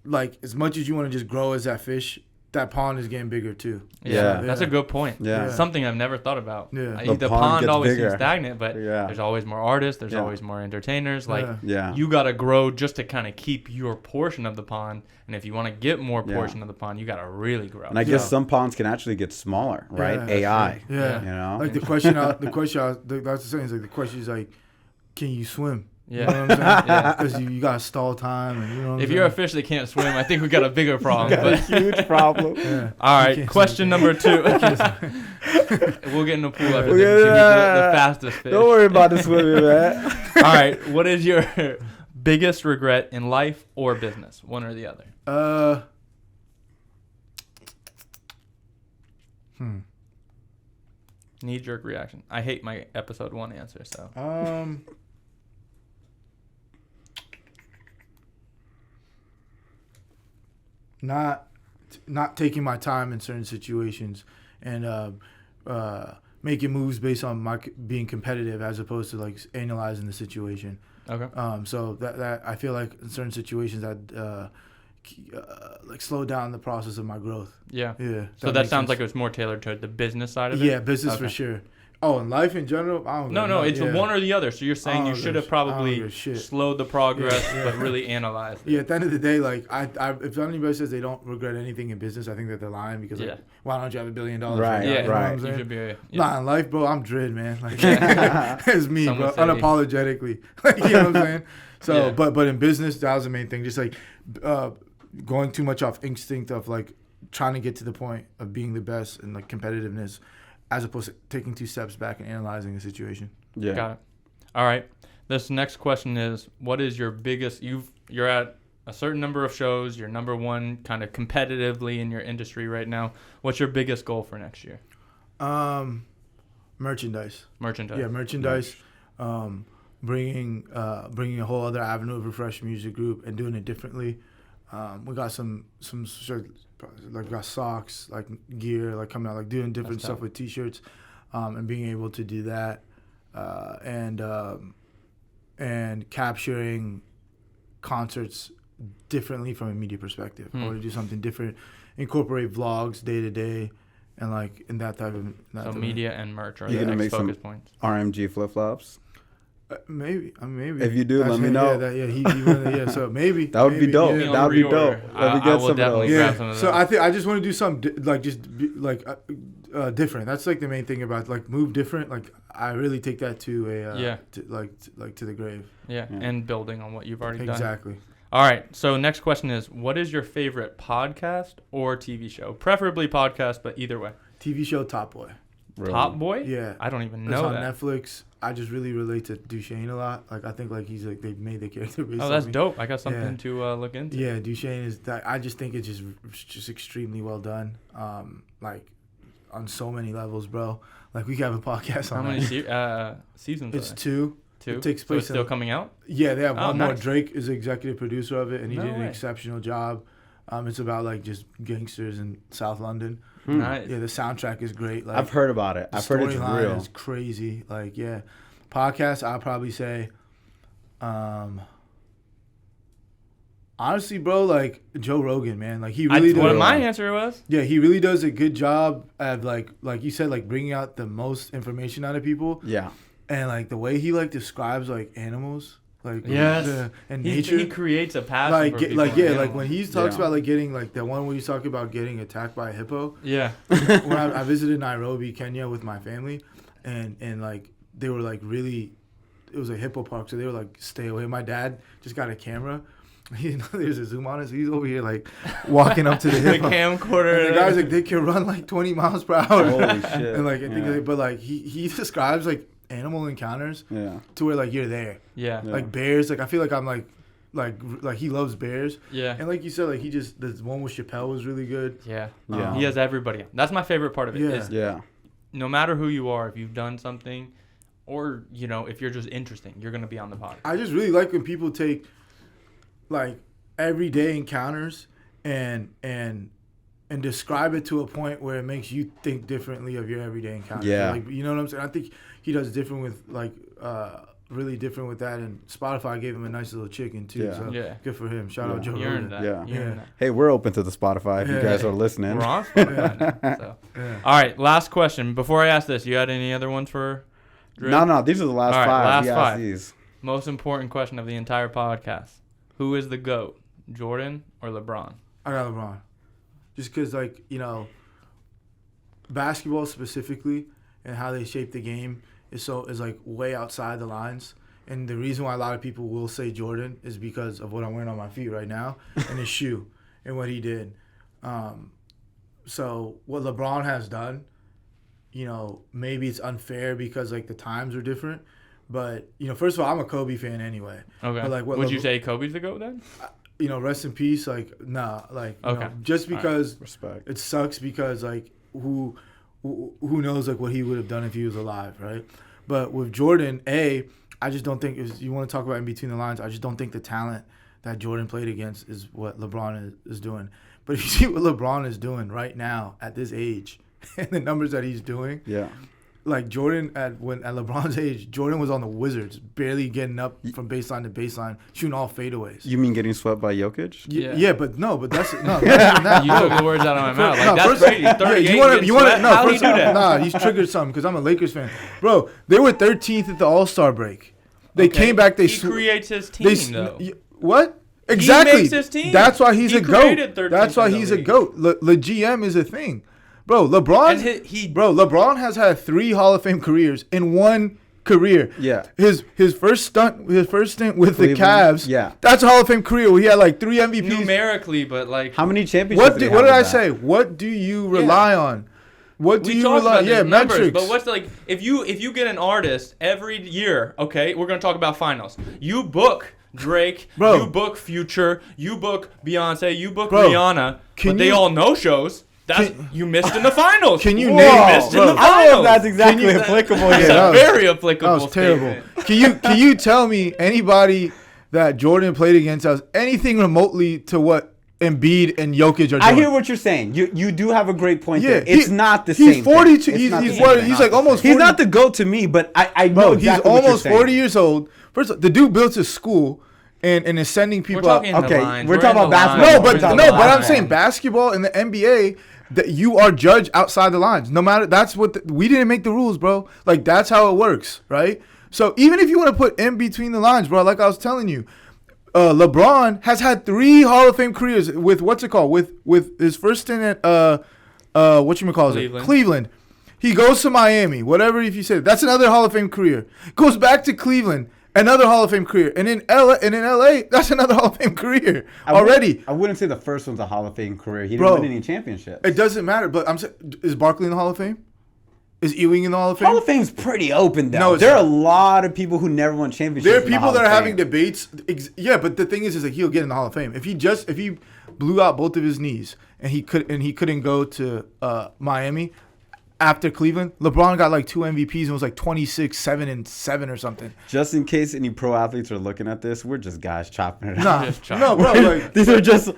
like as much as you want to just grow as that fish, that pond is getting bigger too. Yeah, that's a good point. Yeah. Something I've never thought about. Yeah. The pond always seems stagnant, but there's always more artists, there's always more entertainers. Like you got to grow just to kind of keep your portion of the pond, and if you want to get more portion of the pond, you got to really grow. And I guess some ponds can actually get smaller, right? AI. Yeah. You know. Like the question that's the saying is like the question is like, can you swim? Yeah. You know what I'm saying? Because you got stall time. And you know what if you're a fish that can't swim, I think we got a bigger problem. A huge problem. All right, question number 2. We'll get in the pool after this. The fastest fish. Don't worry about the swimming, man. All right, what is your biggest regret in life or business? One or the other. Knee-jerk reaction. I hate my episode 1 answer, so. Not taking my time in certain situations and making moves based on my being competitive as opposed to like analyzing the situation. Okay. So that I feel like in certain situations that like slow down the process of my growth. Yeah. Yeah. So that sounds like it was more tailored to the business side of it? Yeah, business for sure. Oh, and life in general? I don't No, it's one or the other. So you're saying you should have probably slowed the progress, but really analyzed it. Yeah, at the end of the day, like, if anybody says they don't regret anything in business, I think that they're lying because, like, why don't you have $1 billion? Right, yeah, right. You should be, Nah, in life, bro, I'm dread, man. Like, it's me, bro, unapologetically. Like, you know what I'm saying? So, but in business, that was the main thing. Just, like, going too much off instinct of, like, trying to get to the point of being the best and, like, competitiveness, as opposed to taking 2 steps back and analyzing the situation. Yeah. Got it. All right. This next question is, what is your biggest, you're at a certain number of shows, you're number 1 kind of competitively in your industry right now. What's your biggest goal for next year? Merchandise. Yeah, merchandise. Bringing a whole other avenue of Refresh Music Group and doing it differently. We got some sort of, like, got socks, like gear, like coming out, like doing different stuff with T-shirts, and being able to do that, and capturing concerts differently from a media perspective. I want to do something different, incorporate vlogs day to day, and like in that type of. So media and merch are the next make focus some points. RMG flip flops. Maybe. If you do, let me know. So maybe that would be dope. Yeah. That would be dope. I will definitely grab some of those. So I just want to do something different. That's like the main thing about like move different. Like I really take that to to the grave. Yeah, and building on what you've already done. Exactly. All right. So next question is, what is your favorite podcast or TV show? Preferably podcast, but either way. TV show Top Boy. Really? Top Boy? Yeah. I don't even know that. It's on Netflix. I just really relate to Duchesne a lot. Like I think like he's like they've made the character based on that's me. dope. I got something to look into. Yeah, Duchesne is that. I just think it's just extremely well done. Like on so many levels, bro. Like we could have a podcast on How many seasons? It's 2. 2. It takes place. So it's still coming out? Yeah, they have one more. Nice. Drake is the executive producer of it, and he did an exceptional job. It's about like just gangsters in South London. Nice. Yeah, the soundtrack is great. Like, I've heard about it. I've heard it's real. The storyline is crazy. Like, yeah. Podcast, I'll probably say, honestly, bro, like Joe Rogan, man. Like he really does. What my answer was? Yeah, he really does a good job of like you said, like bringing out the most information out of people. Yeah. And like the way he like describes like animals. Like and nature, he creates a passion like for people. Like when he talks about like getting like the one where he's talking about getting attacked by a hippo. Yeah. When I visited Nairobi, Kenya with my family, and like they were like really, it was a hippo park, so they were like stay away. My dad just got a camera. There's a zoom on it, so he's over here like walking up to the hippo. The camcorder. And the guy's like they can run like 20 miles per hour. Holy shit. And like but like he describes like animal encounters to where like you're there. Yeah. Like bears, like I feel like I'm like he loves bears. Yeah. And like you said, like the one with Chappelle was really good. Yeah. He has everybody. That's my favorite part of it. Yeah. No matter who you are, if you've done something, or if you're just interesting, you're gonna be on the podcast. I just really like when people take like everyday encounters and describe it to a point where it makes you think differently of your everyday encounter. Yeah. Like, you know what I'm saying? I think he does different with like really different with that, and Spotify gave him a nice little chicken too. Yeah. So good for him. Shout out Joe You Rogan. earned that. Yeah. You earned that. Hey, we're open to the Spotify if you guys are listening. We're on Spotify now, so. All right, last question. Before I ask this, you had any other ones for Drake? No, these are the last 5. Last we 5. These. Most important question of the entire podcast. Who is the GOAT, Jordan or LeBron? I got LeBron. Just because, like, basketball specifically and how they shape the game is like way outside the lines. And the reason why a lot of people will say Jordan is because of what I'm wearing on my feet right now and his shoe and what he did. So what LeBron has done, maybe it's unfair because like the times are different. But, first of all, I'm a Kobe fan anyway. Okay. But, like, would you say Kobe's the GOAT then? Rest in peace. Like, nah. Like, okay. Just because Respect. it sucks because, like, who knows like what he would have done if he was alive, right? But with Jordan, I just don't think you want to talk about in between the lines. I just don't think the talent that Jordan played against is what LeBron is doing. But if you see what LeBron is doing right now at this age and the numbers that he's doing, like Jordan at LeBron's age, Jordan was on the Wizards, barely getting up from baseline to baseline, shooting all fadeaways. You mean getting swept by Jokic? Yeah, but that's not even that. You took the words out of my mouth. Like, that's crazy. 38 you want to how do you do that? Nah, he's triggered something because I'm a Lakers fan, bro. They were 13th at the All-Star break. They came back. He creates his team, though. What? Exactly. He makes his team. That's why he's a GOAT. That's why he's a GOAT. The GM is a thing. Bro, LeBron has had 3 Hall of Fame careers in one career. Yeah. His first stint with Cleveland, the Cavs. Yeah. That's a Hall of Fame career where he had like 3 MVPs. Numerically, but like how many championships? What did I say? What do you rely on? What do you rely on? Yeah, numbers, metrics. but what's like if you get an artist every year, okay, we're gonna talk about finals. You book Drake, you book Future, you book Beyonce, you book Rihanna, but they all no shows. You missed in the finals. Can you missed in the finals. I don't know if that's exactly applicable. That's very applicable. That was terrible. Can you tell me anybody that Jordan played against has anything remotely to what Embiid and Jokic are doing? I hear what you're saying. You do have a great point there. It's not the he's same. 42. He's like almost 40. He's not the GOAT to me, but I know exactly he's what almost you're saying. 40 years old. First of all, the dude built his school and is sending people out. Okay, we're talking about basketball. No, but I'm saying basketball in the NBA, that you are judged outside the lines. No matter, that's what we didn't make the rules, bro. Like that's how it works, right? So even if you want to put in between the lines, bro, like I was telling you, LeBron has had 3 Hall of Fame careers with with his first stint at Cleveland. He goes to Miami, whatever if you say that's another Hall of Fame career. Goes back to Cleveland. Another Hall of Fame career, and in LA, that's another Hall of Fame career already. I wouldn't say the first one's a Hall of Fame career. He didn't win any championships. It doesn't matter. But I'm saying, is Barkley in the Hall of Fame? Is Ewing in the Hall of Fame? Hall of Fame's pretty open, though. No, there are a lot of people who never won championships. There are people that are having debates. Yeah, but the thing is that he'll get in the Hall of Fame if he blew out both of his knees and he couldn't go to Miami. After Cleveland, LeBron got like 2 MVPs and was like 26, 7, and 7 or something. Just in case any pro athletes are looking at this, we're just guys chopping it up. No, bro. Like, these are just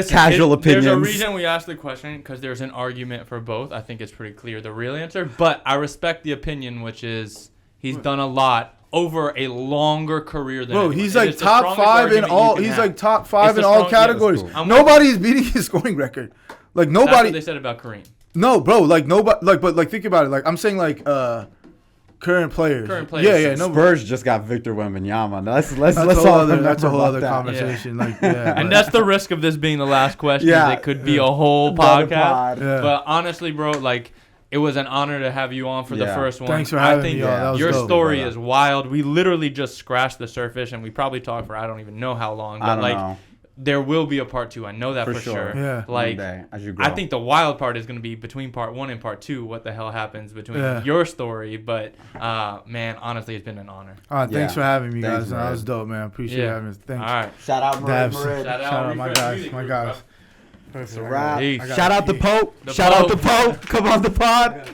casual opinions. There's a reason we asked the question because there's an argument for both. I think it's pretty clear the real answer. But I respect the opinion, which is he's done a lot over a longer career than anyone. He's like top 5 in all. He's like top 5 in all categories. Cool. Nobody's beating his scoring record. Like nobody. That's what they said about Kareem. No, bro. Like nobody. Like, but like think about it. Like I'm saying, like current players. Yeah. No, Spurs just got Victor Wembanyama. That's a whole other conversation. Yeah. Like, and that's the risk of this being the last question. Yeah, it could be a whole podcast. But honestly, bro, like it was an honor to have you on for the first one. Thanks for having me. I think your story is wild. We literally just scratched the surface, and we probably talked for I don't even know how long. But I don't know. There will be a part 2. I know that for sure. Yeah. Like, day, as you grow. I think the wild part is going to be between part 1 and part 2. What the hell happens between your story? But man, honestly, it's been an honor. Thanks for having me, guys. That was dope, man. Appreciate having me. Thanks. All right. Shout out Murid. Shout out my guys. It's a wrap. Shout out the Pope. Shout out the Pope. Come on the pod.